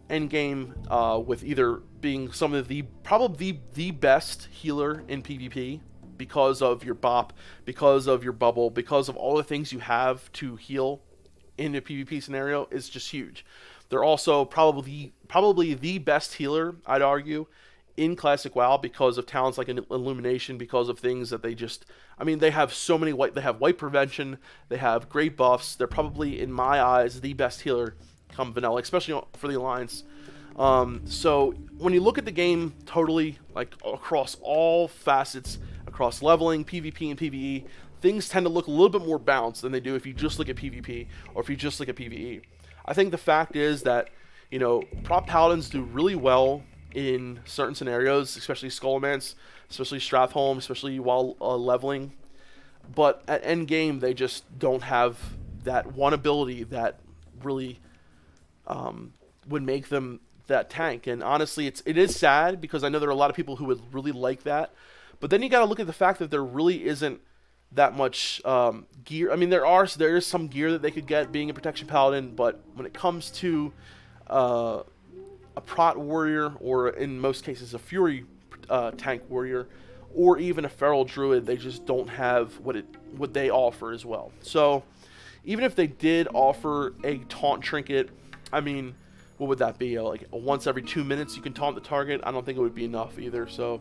endgame with either being some of probably the best healer in PvP, because of your bop, because of your bubble, because of all the things you have to heal in a PvP scenario, is just huge. They're also probably the best healer, I'd argue, in Classic WoW, because of talents like Illumination, because of things that they just... I mean, they have so many they have wipe prevention, they have great buffs. They're probably, in my eyes, the best healer come vanilla, especially for the Alliance. So when you look at the game totally, like across all facets, across leveling, PvP, and PvE, things tend to look a little bit more balanced than they do if you just look at PvP or if you just look at PvE. I think the fact is that, you know, prop Paladins do really well in certain scenarios, especially Skullmance, especially Stratholme, especially while leveling. But at endgame, they just don't have that one ability that really would make them that tank. And honestly, it is sad, because I know there are a lot of people who would really like that. But then you got to look at the fact that there really isn't that much gear. I mean, there is some gear that they could get being a Protection Paladin, but when it comes to a Prot Warrior, or in most cases a Fury tank Warrior, or even a Feral Druid, they just don't have what they offer as well. So even if they did offer a taunt trinket, I mean, what would that be? Like once every 2 minutes you can taunt the target? I don't think it would be enough either. So,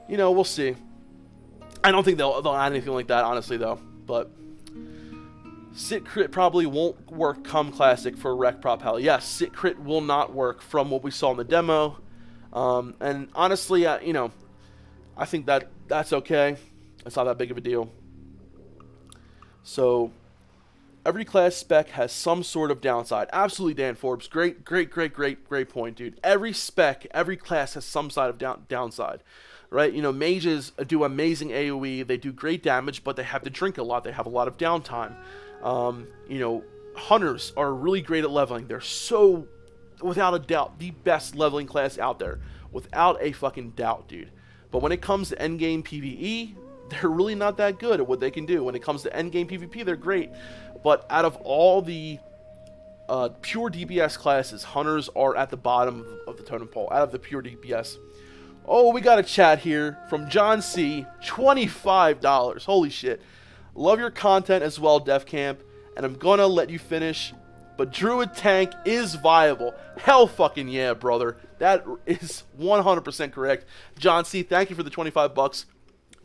you know, we'll see. I don't think they'll add anything like that, honestly, though. But Sit Crit probably won't work come Classic for Rec Prop Hell. Yes, Sit Crit will not work from what we saw in the demo. And honestly, you know, I think that's okay. It's not that big of a deal. So every class spec has some sort of downside. Absolutely, Dan Forbes. Great point, dude. Every spec, every class has some side of downside. Right? You know, mages do amazing AoE. They do great damage, but they have to drink a lot. They have a lot of downtime. You know, hunters are really great at leveling. They're so, without a doubt, the best leveling class out there. Without a fucking doubt, dude. But when it comes to endgame PvE, they're really not that good at what they can do. When it comes to endgame PvP, they're great. But out of all the pure DPS classes, hunters are at the bottom of the totem pole. Out of the pure DPS. Oh, we got a chat here from John C. $25. Holy shit. Love your content as well, Defcamp. And I'm gonna let you finish. But Druid tank is viable. Hell fucking yeah, brother. That is 100% correct. John C., thank you for the 25 bucks.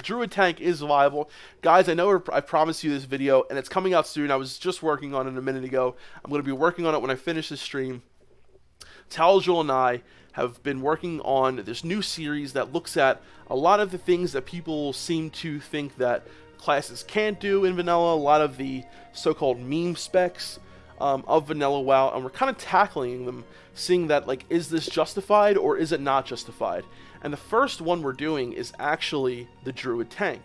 Druid tank is viable. Guys, I know I promised you this video, and it's coming out soon. I was just working on it a minute ago. I'm going to be working on it when I finish this stream. Taljul and I have been working on this new series that looks at a lot of the things that people seem to think that classes can't do in vanilla, a lot of the so-called meme specs of vanilla WoW, and we're kind of tackling them, seeing that, like, is this justified or is it not justified? And the first one we're doing is actually the Druid tank.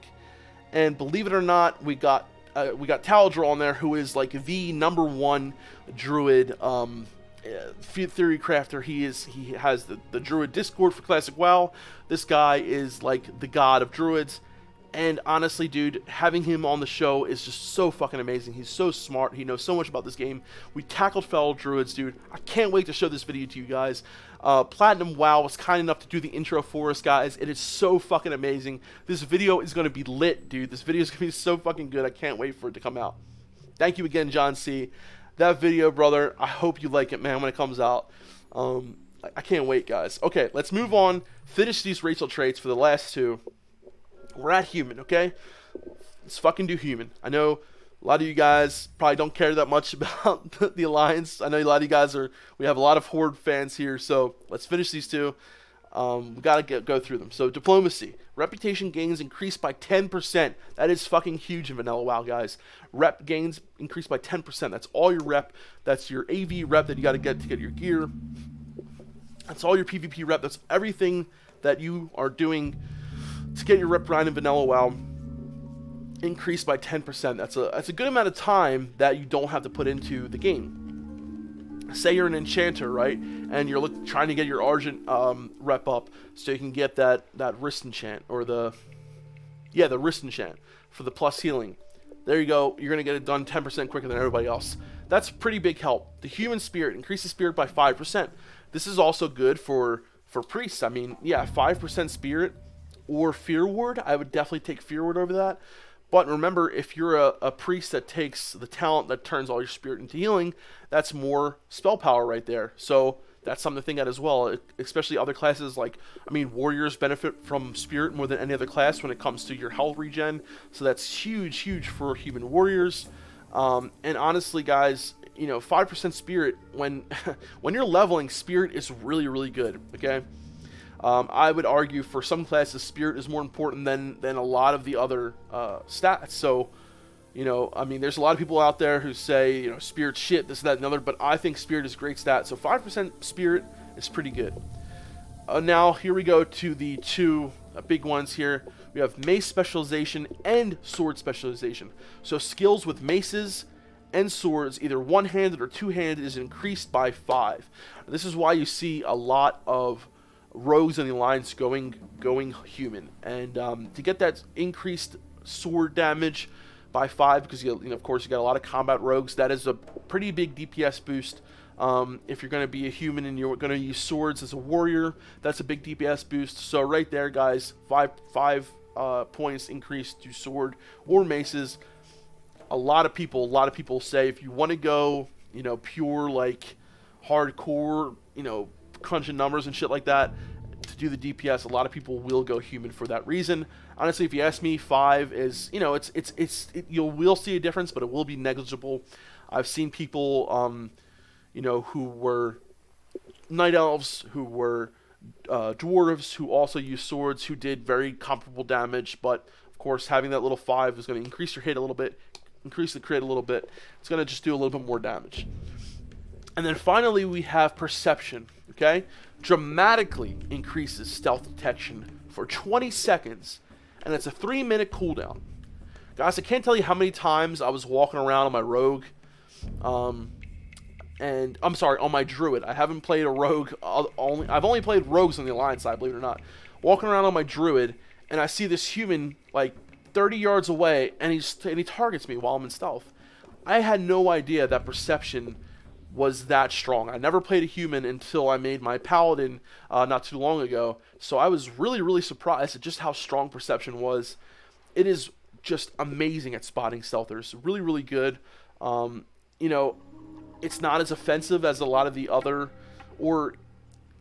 And believe it or not, we got Taljul on there, who is like the #1 Druid theory crafter. He has the Druid Discord for Classic WoW. This guy is like the god of Druids. And honestly, dude, having him on the show is just so fucking amazing. He's so smart. He knows so much about this game. We tackled fellow druids, dude. I can't wait to show this video to you guys. Platinum WoW was kind enough to do the intro for us, guys. It is so fucking amazing. This video is going to be lit, dude. This video is going to be so fucking good. I can't wait for it to come out. Thank you again, John C. That video, brother, I hope you like it, man, when it comes out. I can't wait, guys. Okay, let's move on. Finish these racial traits for the last two. We're at human, okay? Let's fucking do human. I know a lot of you guys probably don't care that much about the Alliance. I know a lot of you guys we have a lot of Horde fans here, so let's finish these two. We gotta go through them. So, diplomacy. Reputation gains increased by 10%. That is fucking huge in Vanilla WoW, guys. Rep gains increased by 10%. That's all your rep. That's your AV rep that you gotta get to get your gear. That's all your PvP rep. That's everything that you are doing to get your rep grind in Vanilla WoW increased by 10%. That's a good amount of time that you don't have to put into the game. Say you're an enchanter, right? And you're trying to get your Argent rep up so you can get that wrist enchant, or the wrist enchant for the plus healing. There you go. You're going to get it done 10% quicker than everybody else. That's pretty big help. The human spirit increases spirit by 5%. This is also good for priests. I mean, yeah, 5% spirit or Fear Ward. I would definitely take Fear Ward over that. But remember, if you're a priest that takes the talent that turns all your spirit into healing, that's more spell power right there. So that's something to think at as well, especially other classes like, I mean, warriors benefit from spirit more than any other class when it comes to your health regen. So that's huge, huge for human warriors. And honestly, guys, you know, 5% spirit, when you're leveling, spirit is really, really good, okay? I would argue for some classes, spirit is more important than a lot of the other stats. So, you know, I mean, there's a lot of people out there who say, you know, spirit's shit, this, that, and the other, but I think spirit is a great stat. So 5% spirit is pretty good. Now, here we go to the two big ones here. We have mace specialization and sword specialization. So skills with maces and swords, either one-handed or two-handed, is increased by 5. This is why you see a lot of rogues in the Alliance going human, and to get that increased sword damage by 5, because you know, of course, you got a lot of combat rogues. That is a pretty big DPS boost. If you're going to be a human and you're going to use swords as a warrior, that's a big DPS boost. So right there, guys, 5 points increase to sword or maces. A lot of people say if you want to go, you know, pure like hardcore, you know, crunching numbers and shit like that to do the DPS, a lot of people will go human for that reason. Honestly, if you ask me, 5 is, you know, you will see a difference, but it will be negligible. I've seen people, you know, who were night elves, who were dwarves, who also use swords, who did very comparable damage, but of course having that little 5 is going to increase your hit a little bit, increase the crit a little bit. It's going to just do a little bit more damage. And then finally we have perception, okay? Dramatically increases stealth detection for 20 seconds, and it's a 3-minute cooldown. Guys, I can't tell you how many times I was walking around on my rogue, and I'm sorry, on my druid. I haven't played a rogue, I've only played rogues on the Alliance side, believe it or not. Walking around on my druid, and I see this human like 30 yards away, and he targets me while I'm in stealth. I had no idea that perception was that strong. I never played a human until I made my paladin not too long ago, so I was really, really surprised at just how strong perception was. It is just amazing at spotting stealthers. Really, really good. You know, it's not as offensive as a lot of the other, or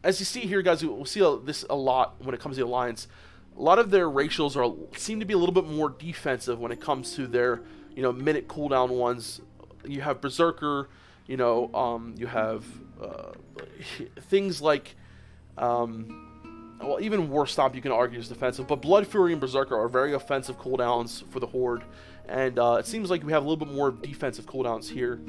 as you see here, guys, we'll see this a lot when it comes to the Alliance. A lot of their racials seem to be a little bit more defensive when it comes to their, you know, minute cooldown ones. You have Berserker, you know, you have things like, well, even War Stomp you can argue is defensive, but Blood Fury and Berserker are very offensive cooldowns for the Horde, and it seems like we have a little bit more defensive cooldowns here.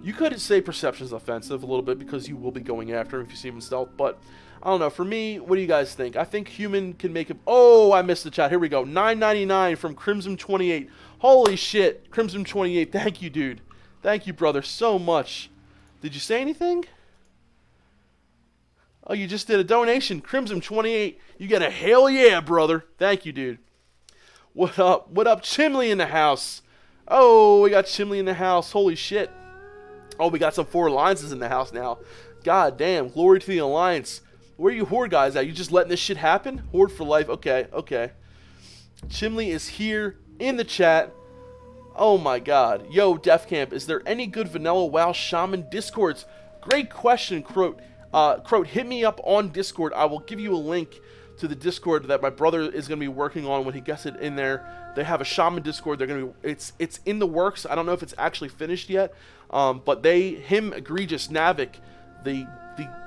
You could say Perception is offensive a little bit because you will be going after him if you see him in stealth, but I don't know. For me, what do you guys think? I think human can make him. Oh, I missed the chat. Here we go. $9.99 from Crimson28. Holy shit, Crimson28. Thank you, dude. Thank you, brother, so much. Did you say anything? Oh, you just did a donation. Crimson28. You get a hell yeah, brother. Thank you, dude. What up? What up? Chimley in the house. Oh, we got Chimley in the house. Holy shit. Oh, we got some 4 alliances in the house now. God damn. Glory to the alliance. Where are you Horde guys at? You just letting this shit happen? Horde for life. Okay, okay. Chimley is here in the chat. Oh my god. Yo, Defcamp, is there any good vanilla WoW Shaman Discords? Great question, Croat. Croat, hit me up on Discord. I will give you a link to the Discord that my brother is going to be working on when he gets it in there. They have a Shaman Discord. They're going to be, it's in the works. I don't know if it's actually finished yet. But him, Egregious, Navik, the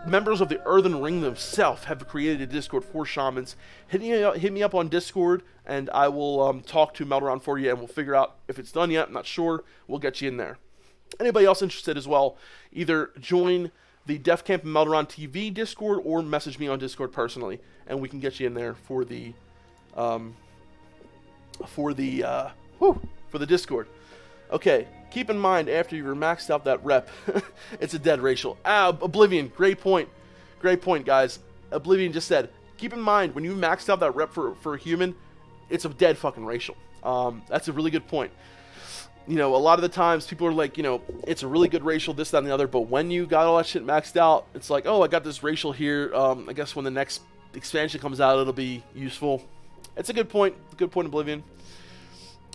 members of the Earthen Ring themselves have created a Discord for Shamans. Hit me up on Discord, and I will talk to Melderon for you, and we'll figure out if it's done yet. I'm not sure. We'll get you in there. Anybody else interested as well, either join the Defcamp and Melderon TV Discord or message me on Discord personally, and we can get you in there for the Discord. Okay, keep in mind after you've maxed out that rep, it's a dead racial. Oblivion, great point. Great point, guys. Oblivion just said, keep in mind when you maxed out that rep for a human, it's a dead fucking racial. That's a really good point. You know, a lot of the times people are like, you know, it's a really good racial, this, that, and the other, but when you got all that shit maxed out, it's like, oh, I got this racial here. I guess when the next expansion comes out, it'll be useful. It's a good point. Good point, Oblivion.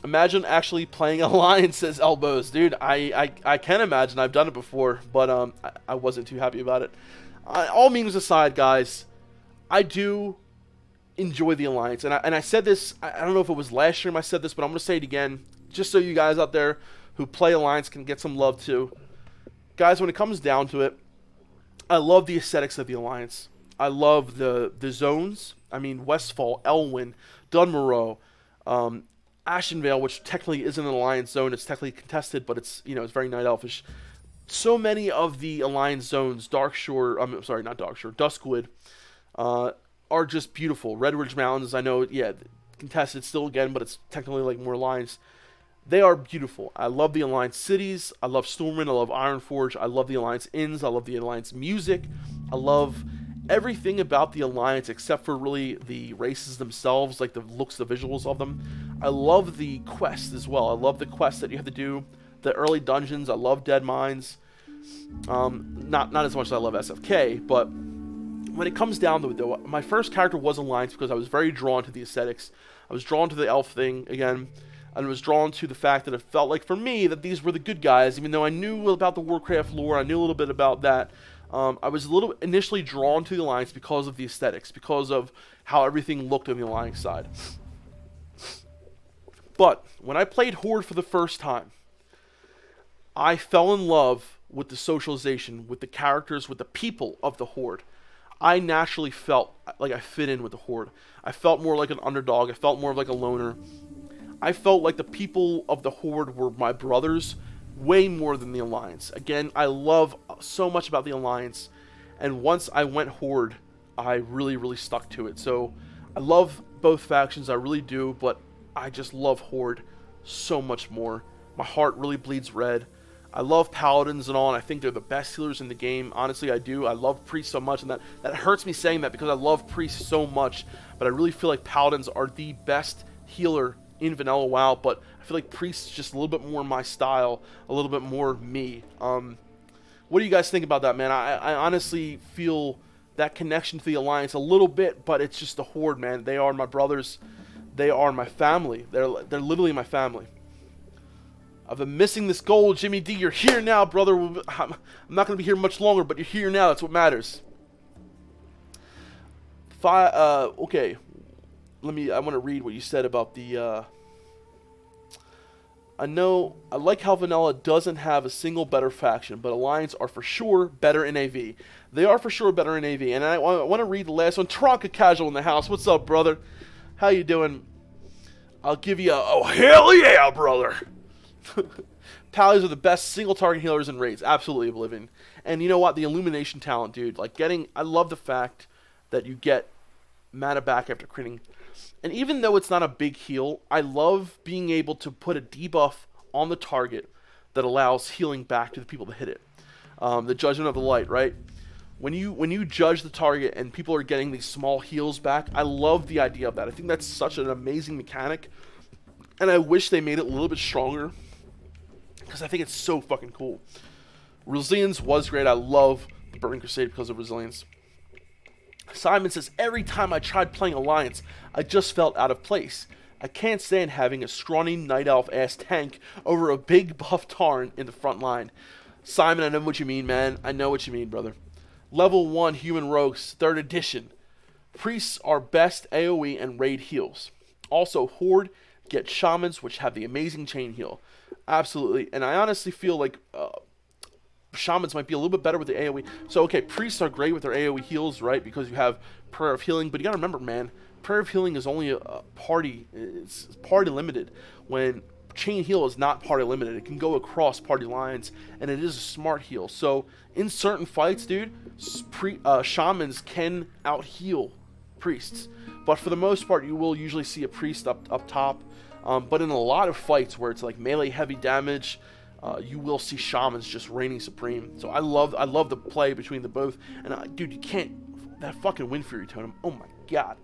Imagine actually playing Alliance, says Elbows. Dude, I can imagine. I've done it before, but I wasn't too happy about it. All memes aside, guys, I do enjoy the Alliance. And I said this, I don't know if it was last stream I said this, but I'm going to say it again, just so you guys out there who play Alliance can get some love too. Guys, when it comes down to it, I love the aesthetics of the Alliance. I love the zones. I mean, Westfall, Elwyn, Dunmorrow, Ashenvale, which technically isn't an Alliance zone. It's technically contested, but it's, you know, it's very Night Elfish. So many of the Alliance zones, Darkshore, I'm sorry, not Darkshore, Duskwood, are just beautiful. Red Ridge Mountains, I know, yeah, contested still again, but it's technically like more Alliance. They are beautiful. I love the Alliance cities. I love Stormwind. I love Ironforge. I love the Alliance inns. I love the Alliance music. I love everything about the Alliance except for really the races themselves, like the looks, the visuals of them. I love the quests as well. I love the quests that you have to do, the early dungeons. I love Dead Mines. Not as much as I love SFK, but when it comes down to it, though, my first character was Alliance because I was very drawn to the aesthetics. I was drawn to the elf thing again. And was drawn to the fact that it felt like, for me, that these were the good guys, even though I knew about the Warcraft lore, I knew a little bit about that. I was a little initially drawn to the Alliance because of the aesthetics, because of how everything looked on the Alliance side. But when I played Horde for the first time, I fell in love with the socialization, with the characters, with the people of the Horde. I naturally felt like I fit in with the Horde. I felt more like an underdog. I felt more like a loner. I felt like the people of the Horde were my brothers way more than the Alliance. Again, I love so much about the Alliance, and once I went Horde, I really, really stuck to it. So I love both factions, I really do, but I just love Horde so much more. My heart really bleeds red. I love Paladins and all, and I think they're the best healers in the game. Honestly, I do. I love Priests so much, and that hurts me saying that because I love Priests so much, but I really feel like Paladins are the best healer in vanilla WoW, but I feel like Priest's just a little bit more my style, a little bit more me. What do you guys think about that, man? I honestly feel that connection to the Alliance a little bit, but it's just the Horde, man. They are my brothers. They are my family. They're literally my family. I've been missing this gold, Jimmy D. You're here now, brother. I'm not going to be here much longer, but you're here now. That's what matters. Okay. I want to read what you said about the, I like how vanilla doesn't have a single better faction, but Alliance are for sure better in AV. They are for sure better in AV, and I want to read the last one. Tronka Casual in the house. What's up, brother? How you doing? I'll give you a, oh, hell yeah, brother. Pallies are the best single target healers in raids. Absolutely, Oblivion. And you know what? The Illumination talent, dude. Like, I love the fact that you get mana back after critting. And even though it's not a big heal, I love being able to put a debuff on the target that allows healing back to the people that hit it. The Judgment of the Light, right? When you judge the target and people are getting these small heals back, I love the idea of that. I think that's such an amazing mechanic. And I wish they made it a little bit stronger, because I think it's so fucking cool. Resilience was great. I love the Burning Crusade because of resilience. Simon says, every time I tried playing Alliance, I just felt out of place. I can't stand having a scrawny Night Elf-ass tank over a big buff Tarn in the front line. Simon, I know what you mean, man. I know what you mean, brother. Level 1 Human Rogues, 3rd Edition. Priests are best AoE and raid heals. Also, Horde get Shamans, which have the amazing chain heal. Absolutely. And I honestly feel like Shamans might be a little bit better with the AoE. So, okay, Priests are great with their AoE heals, right? Because you have Prayer of Healing. But you gotta remember, man, Prayer of Healing is only a party. It's party limited. When Chain Heal is not party limited. It can go across party lines. And it is a smart heal. So, in certain fights, dude, Shamans can out-heal Priests. But for the most part, you will usually see a Priest up top. But in a lot of fights where it's like melee heavy damage, you will see Shamans just reigning supreme. So I love the play between the both. And dude, you can't, that fucking Wind Fury totem, oh my god.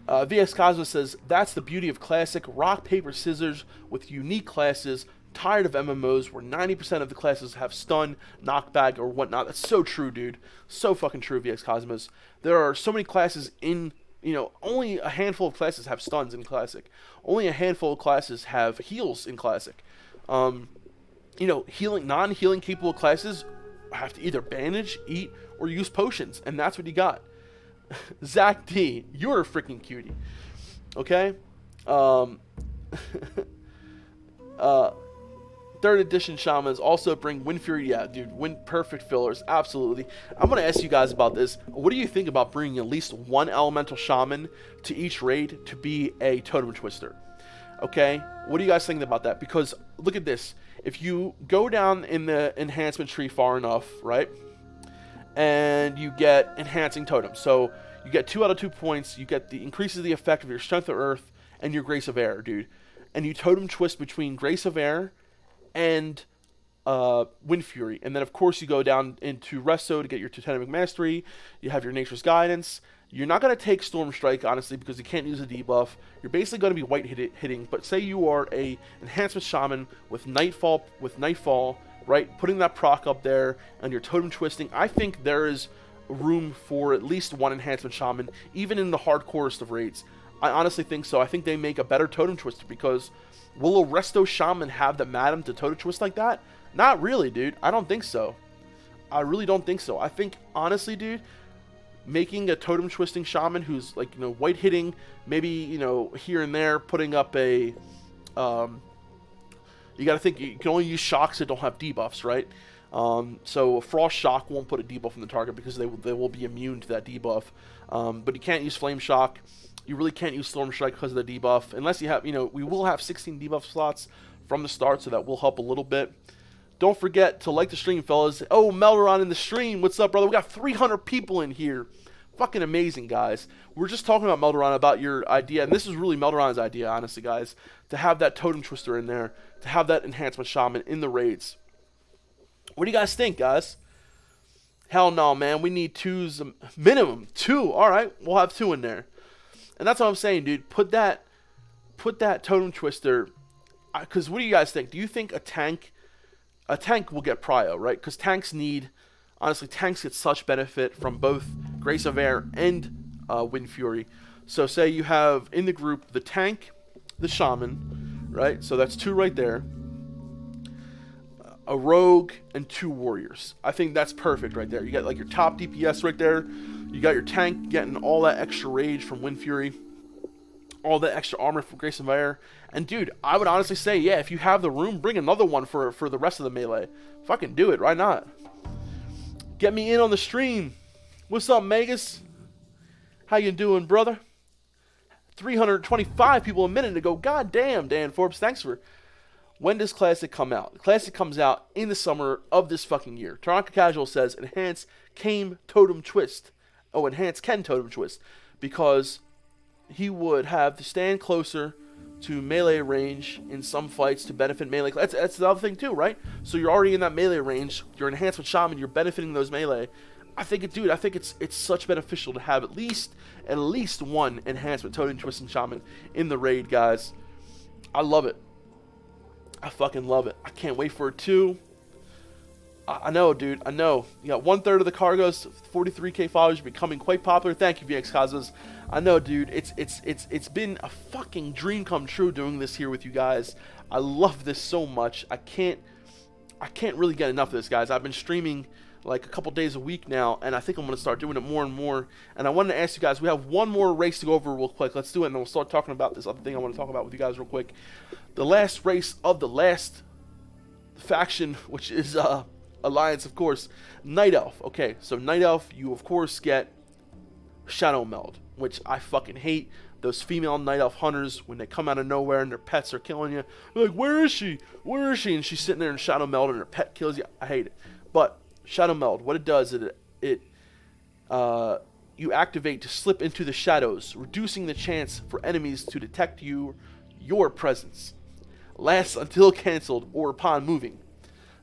VX Cosmo says, that's the beauty of classic rock, paper, scissors with unique classes. Tired of MMOs where 90% of the classes have stun, knockback, or whatnot. That's so true, dude. So fucking true, VX Cosmos. There are so many classes in, you know, only a handful of classes have stuns in Classic. Only a handful of classes have heals in Classic. You know, non-healing capable classes have to either bandage, eat, or use potions, and that's what you got. Zach D, you're a freaking cutie. Okay? 3rd Edition Shamans also bring Wind Fury. Yeah, dude, perfect fillers. Absolutely. I'm going to ask you guys about this. What do you think about bringing at least one Elemental Shaman to each raid to be a Totem Twister? Okay? What do you guys think about that? Because, look at this. If you go down in the enhancement tree far enough, right? And you get Enhancing Totem. So, you get 2 out of 2 points. You get the increases the effect of your Strength of Earth and your Grace of Air, dude. And you Totem Twist between Grace of Air and Wind Fury. And then, of course, you go down into Resto to get your Totemic Mastery. You have your Nature's Guidance. You're not going to take Storm Strike, honestly, because you can't use a debuff. You're basically going to be white hitting. But say you are a Enhancement Shaman with Nightfall, right? Putting that proc up there and your Totem Twisting. I think there is room for at least one Enhancement Shaman, even in the hardcorest of raids. I honestly think so. I think they make a better Totem Twister because will a Resto Shaman have the Madam to Totem Twist like that? Not really, dude. I don't think so. I really don't think so. I think, honestly, dude, making a Totem Twisting Shaman who's, like, you know, white hitting, maybe, you know, here and there, putting up a, you gotta think, you can only use shocks that don't have debuffs, right? So a Frost Shock won't put a debuff on the target because they will be immune to that debuff. But you can't use Flame Shock. You really can't use Storm Strike because of the debuff. Unless you have, you know, we will have 16 debuff slots from the start, so that will help a little bit. Don't forget to like the stream, fellas. Oh, Melderon in the stream. What's up, brother? We got 300 people in here. Fucking amazing, guys. We're just talking about Melderon, about your idea, and this is really Melderon's idea, honestly, guys, to have that Totem Twister in there, to have that Enhancement Shaman in the raids. What do you guys think, guys? Hell no, man. We need 2s, minimum 2. All right, we'll have 2 in there. And that's what I'm saying, dude. Put that Totem Twister, because what do you guys think? Do you think a tank will get prio, right? Because tanks need, honestly, tanks get such benefit from both Grace of Air and Wind Fury. So say you have in the group the tank, the Shaman, right? So that's 2 right there. A rogue and 2 warriors. I think that's perfect right there. You got like your top DPS right there. You got your tank getting all that extra rage from Wind Fury, all that extra armor from Grace of Air. And dude, I would honestly say, yeah, if you have the room, bring another one for the rest of the melee. Fucking do it. Why not? Get me in on the stream. What's up, Magus? How you doing, brother? 325 people a minute ago. God damn, Dan Forbes. Thanks for... When does Classic come out? Classic comes out in the summer of this fucking year. Taranka Casual says, Enhance came Totem Twist. Oh, Enhance can Totem Twist. Because he would have to stand closer to melee range in some fights to benefit melee. That's the other thing too, right? So you're already in that melee range. You're an Enhancement Shaman. You're benefiting those melee. I think it's such beneficial to have at least one Enhancement Totem Twisting Shaman in the raid, guys. I love it. I fucking love it. I can't wait for it too. I know, dude. I know. You got 1/3 of the cargoes, 43k followers, becoming quite popular. Thank you, VX Cosmos. I know, dude. It's been a fucking dream come true doing this here with you guys. I love this so much. I can't really get enough of this, guys. I've been streaming like a couple days a week now, and I think I'm gonna start doing it more and more. And I wanted to ask you guys. We have one more race to go over real quick. Let's do it, and then we'll start talking about this other thing I want to talk about with you guys real quick. The last race of the last faction, which is Alliance, of course. Night Elf. Okay, so Night Elf, you of course get Shadow Meld, which I fucking hate. Those female Night Elf hunters, when they come out of nowhere and their pets are killing you, they're like, where is she? Where is she? And she's sitting there in Shadow Meld and her pet kills you. I hate it. But Shadow Meld, what it does is you activate to slip into the shadows, reducing the chance for enemies to detect your presence. Lasts until cancelled or upon moving.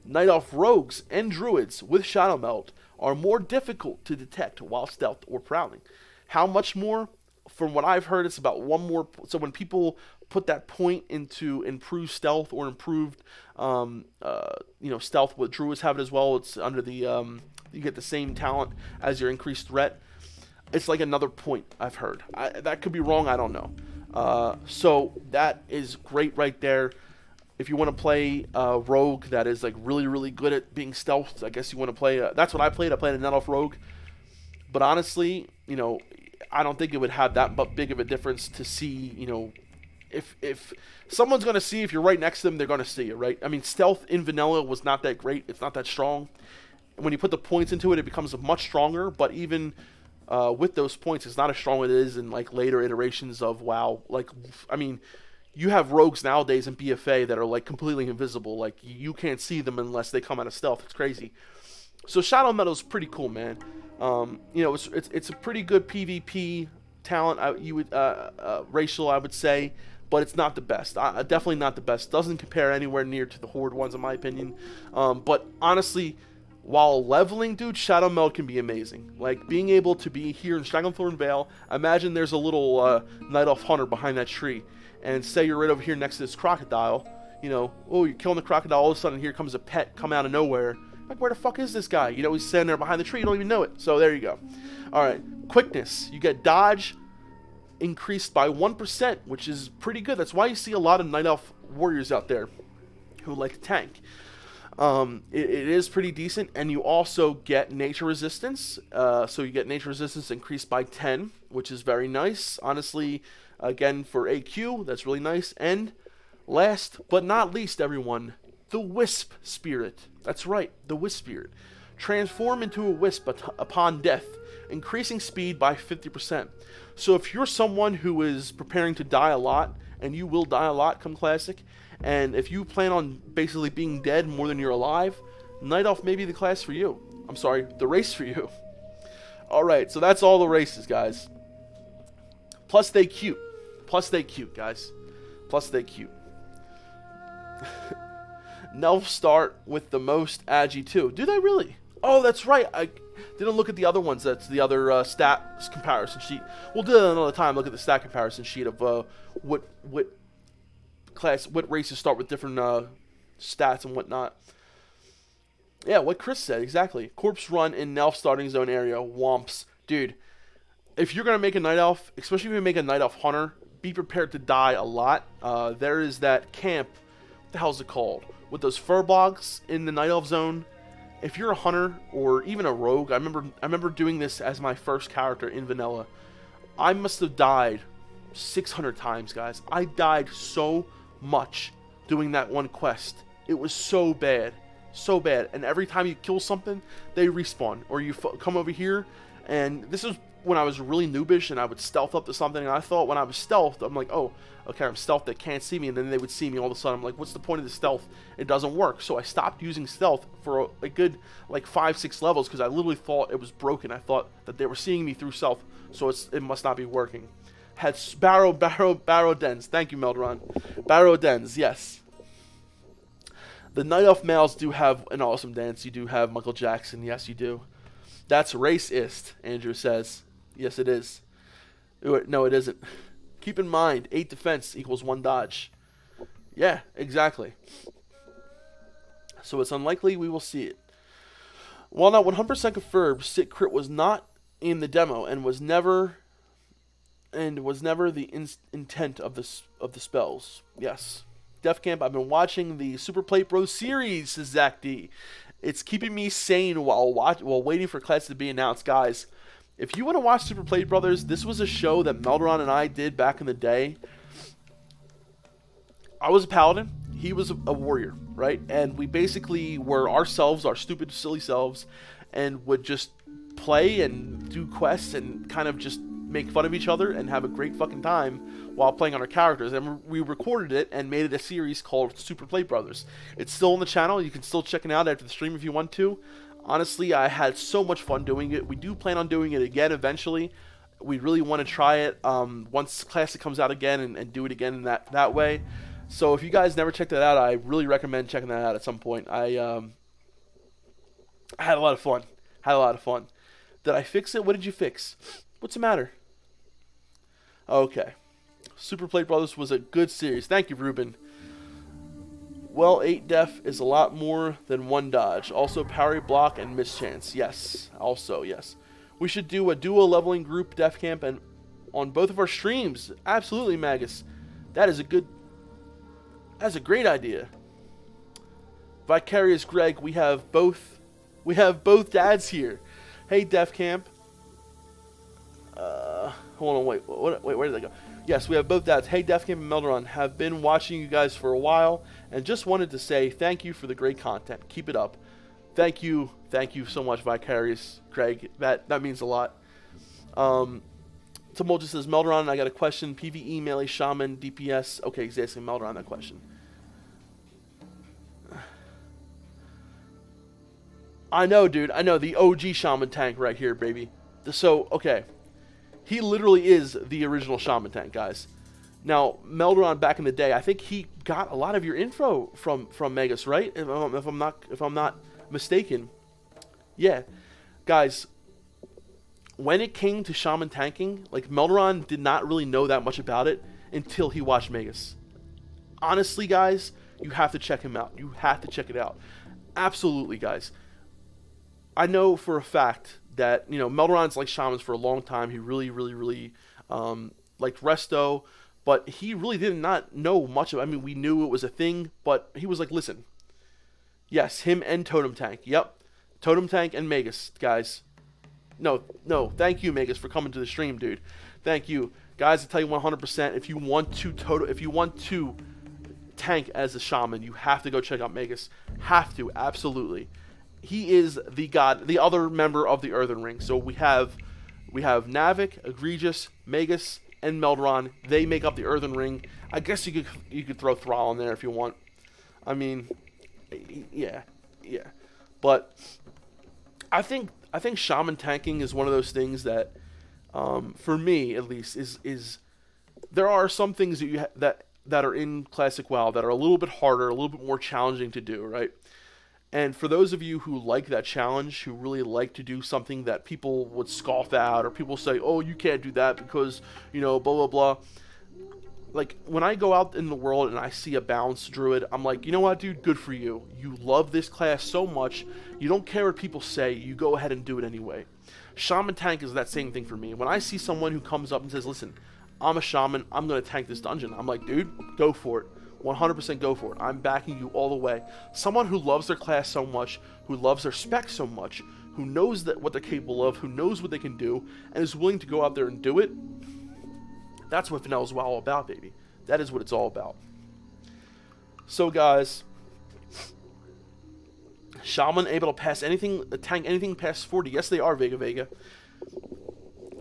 Night Elf rogues and druids with Shadow Meld are more difficult to detect while stealth or prowling. How much more? From what I've heard, it's about one more. So when people put that point into improved stealth or improved, stealth, what druids have it as well. It's under the you get the same talent as your increased threat. It's like another point, I've heard. That could be wrong. I don't know. So that is great right there. If you want to play rogue that is like really good at being stealth, I guess you want to play. That's what I played. I played a Night Elf rogue. But honestly, you know, I don't think it would have that big of a difference to see, you know, if someone's going to see if you're right next to them, they're going to see you, right? I mean, stealth in vanilla was not that great. It's not that strong. When you put the points into it, it becomes much stronger. But even with those points, it's not as strong as it is in like later iterations of WoW. Like, I mean, you have rogues nowadays in BFA that are like completely invisible. Like you can't see them unless they come out of stealth. It's crazy. So Shadow Meld is pretty cool, man. You know, it's a pretty good PvP talent. Racial, I would say, but it's not the best. Definitely not the best. Doesn't compare anywhere near to the Horde ones, in my opinion. But honestly, while leveling, dude, Shadow Meld can be amazing. Like being able to be here in Stranglethorn Vale. Imagine there's a little Night Elf hunter behind that tree. And say you're right over here next to this crocodile, you know, oh, you're killing the crocodile, all of a sudden here comes a pet come out of nowhere. Like, where the fuck is this guy? You know, he's standing there behind the tree, you don't even know it. So there you go. Alright, quickness. You get dodge increased by 1%, which is pretty good. That's why you see a lot of Night Elf warriors out there who like to tank. It is pretty decent, and you also get nature resistance. So you get nature resistance increased by 10, which is very nice. Honestly, again, for AQ, that's really nice. And last but not least, everyone, the Wisp Spirit. That's right, the Wisp Spirit. Transform into a wisp upon death, increasing speed by 50%. So if you're someone who is preparing to die a lot, and you will die a lot come Classic, and if you plan on basically being dead more than you're alive, Night Elf may be the class for you. I'm sorry, the race for you. Alright, so that's all the races, guys. Plus they cute. Plus they cute, guys. Plus they cute. Nelf start with the most agi too. Do they really? Oh, that's right. I didn't look at the other ones. That's the other stat comparison sheet. We'll do that another time. Look at the stat comparison sheet of what races start with different stats and whatnot. Yeah, what Chris said exactly. Corpse run in Nelf starting zone area. Womps, dude. If you're gonna make a Night Elf, especially if you make a Night Elf hunter, be prepared to die a lot. There is that camp. What the hell's it called? With those fur blocks in the Night Elf zone. If you're a hunter or even a rogue, I remember doing this as my first character in vanilla. I must have died 600 times, guys. I died so much doing that one quest. It was so bad. So bad. And every time you kill something, they respawn. Or you come over here, and this is when I was really noobish and I would stealth up to something, and I thought when I was stealthed, I'm like, oh, okay, I'm stealth, they can't see me, and then they would see me all of a sudden. I'm like, what's the point of the stealth? It doesn't work. So I stopped using stealth for a good like 5-6 levels because I literally thought it was broken. I thought that they were seeing me through stealth, so it must not be working. Had barrow dens. Thank you, Melderon. Barrow dens, yes. The Night Elf males do have an awesome dance. You do have Michael Jackson. Yes, you do. That's racist, Andrew says. Yes, it is. No, it isn't. Keep in mind, 8 defense equals 1 dodge. Yeah, exactly. So it's unlikely we will see it. While not 100% confirmed, Sit Crit was not in the demo and was never the intent of the spells. Yes. Defcamp, I've been watching the Super Plate Bros series, says Zach D. It's keeping me sane while waiting for classes to be announced. Guys, if you want to watch Super Plate Brothers, this was a show that Melderon and I did back in the day. I was a paladin. He was a warrior, right? And we basically were ourselves, our stupid, silly selves, and would just play and do quests and kind of just make fun of each other and have a great fucking time while playing on our characters. And we recorded it and made it a series called Super Plate Brothers. It's still on the channel. You can still check it out after the stream if you want to. Honestly, I had so much fun doing it. We do plan on doing it again eventually. We really want to try it once Classic comes out again and do it again in that way. So if you guys never checked that out, I really recommend checking that out at some point. I had a lot of fun. Did I fix it? What did you fix? What's the matter? Okay. Super Plate Brothers was a good series. Thank you, Ruben. Well, 8 def is a lot more than 1 dodge. Also, parry, block, and mischance. Yes. Also, yes. We should do a duo leveling group Defcamp and on both of our streams. Absolutely, Magus. That's a great idea. Vicarious Greg, we have both dads here. Hey, Defcamp. Hold on, wait, where did they go? Yes, we have both dads. Hey, Defcamp and Melderon, have been watching you guys for a while, and just wanted to say thank you for the great content. Keep it up. Thank you so much, Vicarious Greg. That means a lot. Tumult just says, Melderon, I got a question. PvE, melee, Shaman, DPS. Okay, he's asking Melderon that question. I know, dude. I know. The OG Shaman tank right here, baby. So, okay. He literally is the original Shaman tank, guys. Now, Melderon back in the day, I think he got a lot of your info from Megas, right? If I'm not mistaken. Yeah. Guys, when it came to Shaman tanking, like, Melderon did not really know that much about it until he watched Megas. Honestly, guys, you have to check him out. You have to check it out. Absolutely, guys. I know for a fact that, you know, Melderon's liked Shamans for a long time. He really liked Resto, but he really did not know much of it. I mean, we knew it was a thing, but he was like, listen, yes, him and Totem Tank. Yep, Totem Tank and Magus, guys. No, thank you, Magus, for coming to the stream, dude. Thank you. Guys, I tell you 100%, if you want to tank as a Shaman, you have to go check out Magus. Have to, absolutely. He is the god, the other member of the Earthen Ring. So we have Navik, Egregious, Magus, and Melderon. They make up the Earthen Ring. I guess you could throw Thrall in there if you want. I mean, yeah. But I think Shaman tanking is one of those things that, for me at least, is there are some things that are in Classic WoW that are a little bit harder, a little bit more challenging to do, right? And for those of you who like that challenge, who really like to do something that people would scoff at, or people say, oh, you can't do that because, you know, blah, blah, blah. Like, when I go out in the world and I see a balanced druid, I'm like, you know what, dude, good for you. You love this class so much, you don't care what people say, you go ahead and do it anyway. Shaman tank is that same thing for me. When I see someone who comes up and says, listen, I'm a Shaman, I'm going to tank this dungeon, I'm like, dude, go for it. 100% go for it. I'm backing you all the way. Someone who loves their class so much, who loves their spec so much, who knows what they're capable of, who knows what they can do, and is willing to go out there and do it, that's what Vanilla is all about, baby. That is what it's all about. So, guys, Shaman able to pass anything, tank anything past 40. Yes, they are, Vega.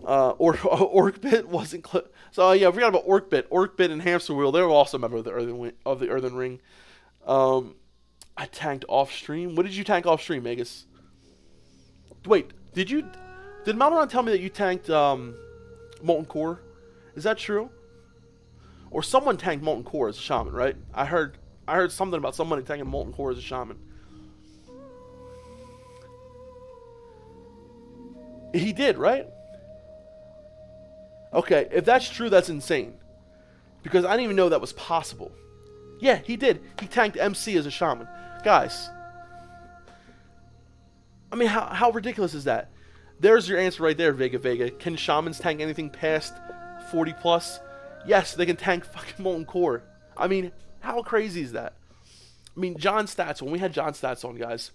Orcbit wasn't so yeah, I forgot about Orcbit and Hamster Wheel. They were also a member of the Earthen Ring. I tanked off stream. What did you tank off stream, Magus? Wait, did Melderon tell me that you tanked Molten Core? Is that true? Or someone tanked Molten Core as a Shaman, right? I heard something about somebody tanking Molten Core as a Shaman. He did, right? Okay, if that's true, that's insane. Because I didn't even know that was possible. Yeah, he did. He tanked MC as a Shaman. Guys, I mean, how ridiculous is that? There's your answer right there, Vega Vega. Can Shamans tank anything past 40 plus? Yes, they can tank fucking Molten Core. I mean, how crazy is that? I mean, John Stats, when we had John Stats on, guys,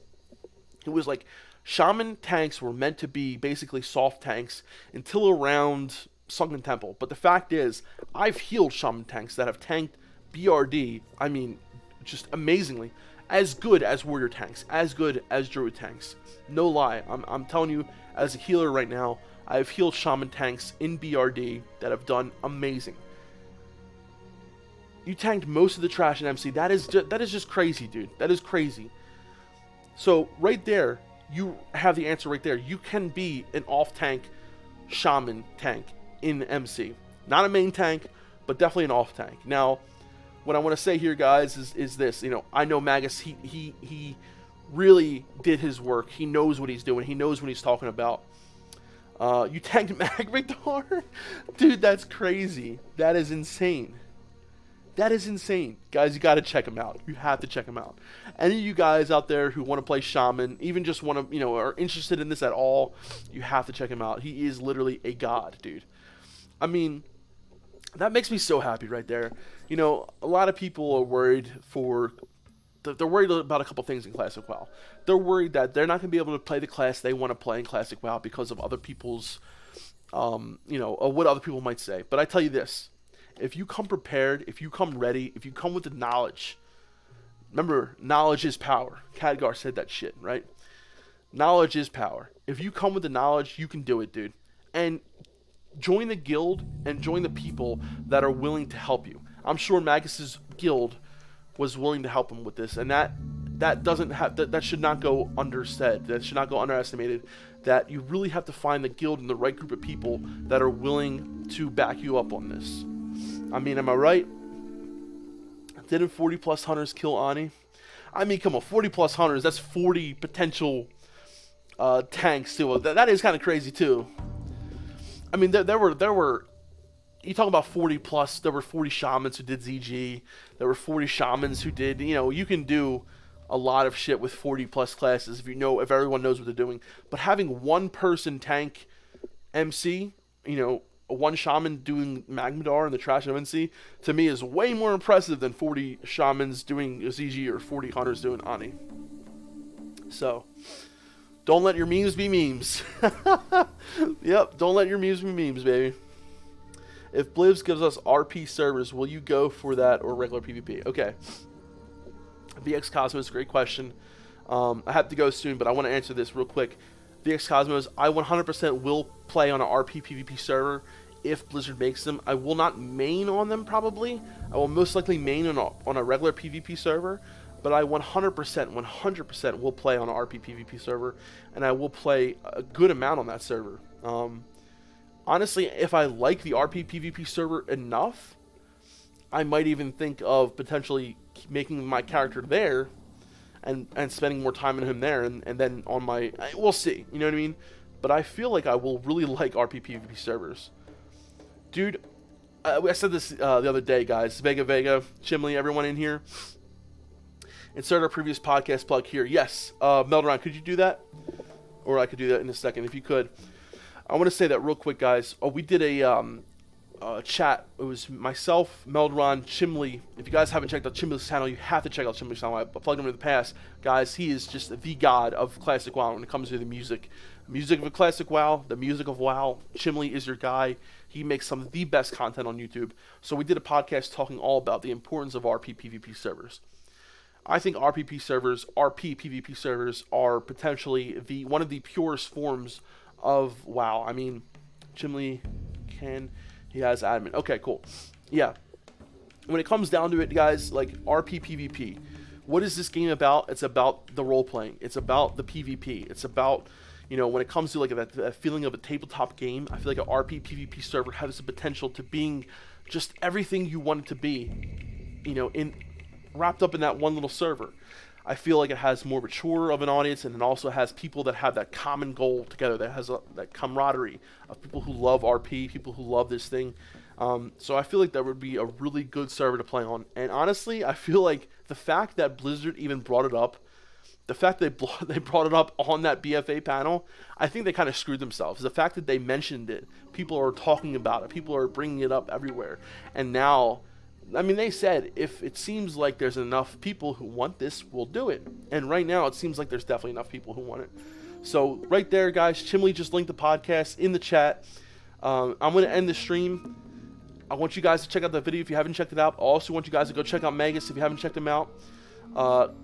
it was like Shaman tanks were meant to be basically soft tanks until around Sunken Temple. But the fact is, I've healed Shaman tanks that have tanked BRD, I mean, just amazingly, as good as warrior tanks, as good as druid tanks. No lie, I'm telling you, as a healer right now, I've healed Shaman tanks in BRD that have done amazing. You tanked most of the trash in MC. That is just crazy, dude. That is crazy. So right there, you have the answer right there. You can be an off-tank Shaman tank in MC. Not a main tank, but definitely an off-tank. Now, what I want to say here, guys, is this. You know, I know Magus, he really did his work. He knows what he's doing. He knows what he's talking about. You tanked Magmigdar? Dude, that's crazy. That is insane. That is insane. Guys, you got to check him out. You have to check him out. Any of you guys out there who want to play Shaman, even just want to, you know, are interested in this at all, you have to check him out. He is literally a god, dude. I mean, that makes me so happy right there. You know, a lot of people are worried they're worried about a couple things in Classic WoW. They're worried that they're not going to be able to play the class they want to play in Classic WoW because of other people's, you know, what other people might say. But I tell you this. If you come prepared, if you come ready, if you come with the knowledge, remember, knowledge is power. Khadgar said that shit, right? Knowledge is power. If you come with the knowledge, you can do it, dude. And join the guild and join the people that are willing to help you. I'm sure Magus's guild was willing to help him with this, and that doesn't have that should not go undersaid. That should not go underestimated. That you really have to find the guild and the right group of people that are willing to back you up on this. I mean, am I right? Didn't 40 plus hunters kill Ani? I mean, come on, 40 plus hunters, that's 40 potential tanks too. That is kind of crazy too. I mean, there were, you talk about 40 plus, there were 40 shamans who did ZG. There were 40 shamans who did, you know, you can do a lot of shit with 40 plus classes if everyone knows what they're doing. But having one person tank MC, you know, one shaman doing Magmadar and the trash of MC, to me is way more impressive than 40 shamans doing ZG or 40 hunters doing Ani. So, don't let your memes be memes. Yep, don't let your memes be memes, baby. If Blizz gives us RP servers, will you go for that or regular PvP? Okay. VX Cosmos, great question. I have to go soon, but I want to answer this real quick. VX Cosmos, I 100% will play on an RP PvP server if Blizzard makes them. I will not main on them, probably. I will most likely main on a regular PvP server, but I 100% will play on an RP PvP server, and I will play a good amount on that server. Honestly, if I like the RP PvP server enough, I might even think of potentially making my character there and spending more time on him there, and then on my, we'll see, you know what I mean? But I feel like I will really like RP PvP servers. Dude, I said this the other day, guys. Vega, Chimley, everyone in here. Insert our previous podcast plug here. Yes, Melderon, could you do that? Or I could do that in a second, if you could. I want to say that real quick, guys. We did a chat. It was myself, Melderon, Chimley. If you guys haven't checked out Chimley's channel, you have to check out Chimley's channel. I plugged him in the past. Guys, he is just the god of Classic WoW when it comes to the music. Music of a Classic WoW, the music of WoW. Chimley is your guy. He makes some of the best content on YouTube. So we did a podcast talking all about the importance of RP PvP servers. I think RP PvP servers are potentially one of the purest forms of WoW. I mean, Chimley he has admin. Okay, cool. Yeah. When it comes down to it, guys, like RP PvP, what is this game about? It's about the role playing. It's about the PvP. It's about, you know, when it comes to like that feeling of a tabletop game, I feel like an RP PvP server has the potential to being just everything you want it to be, you know, wrapped up in that one little server. I feel like it has more mature of an audience, and it also has people that have that common goal together, that has that camaraderie of people who love RP, people who love this thing. So I feel like that would be a really good server to play on. And honestly, I feel like the fact that Blizzard even brought it up, the fact that they brought it up on that BFA panel, I think they kind of screwed themselves. The fact that they mentioned it, people are talking about it, people are bringing it up everywhere. And now, I mean, they said if it seems like there's enough people who want this, we'll do it. And right now, it seems like there's definitely enough people who want it. So right there, guys, Chimley just linked the podcast in the chat. I'm going to end the stream. I want you guys to check out that video if you haven't checked it out. I also want you guys to go check out Magus if you haven't checked him out.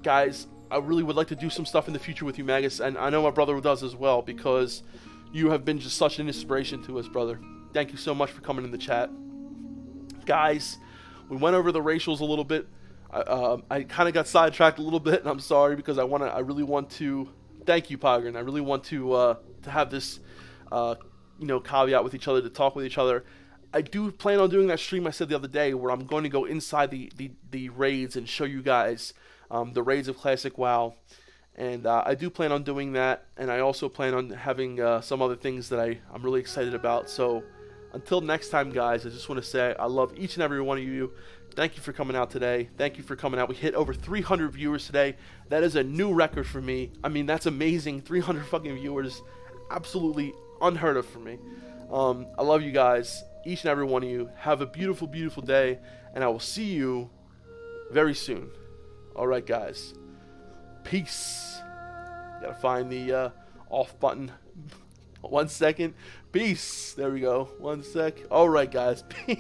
Guys, I really would like to do some stuff in the future with you, Magus, and I know my brother does as well, because you have been just such an inspiration to us, brother. Thank you so much for coming in the chat. Guys, we went over the racials a little bit. I kind of got sidetracked a little bit, and I'm sorry, because I really want to thank you, Pogren. I really want to have this caveat with each other, to talk with each other. I do plan on doing that stream I said the other day, where I'm going to go inside the raids and show you guys the raids of Classic WoW. And I do plan on doing that, and I also plan on having some other things that I'm really excited about. So until next time, guys, I just want to say I love each and every one of you. Thank you for coming out today. Thank you for coming out. We hit over 300 viewers today. That is a new record for me. I mean, that's amazing. 300 fucking viewers. Absolutely unheard of for me. I love you guys, each and every one of you. Have a beautiful, beautiful day, and I will see you very soon. Alright, guys. Peace. Gotta find the off button. 1 second. Peace. There we go. 1 sec. Alright, guys. Peace.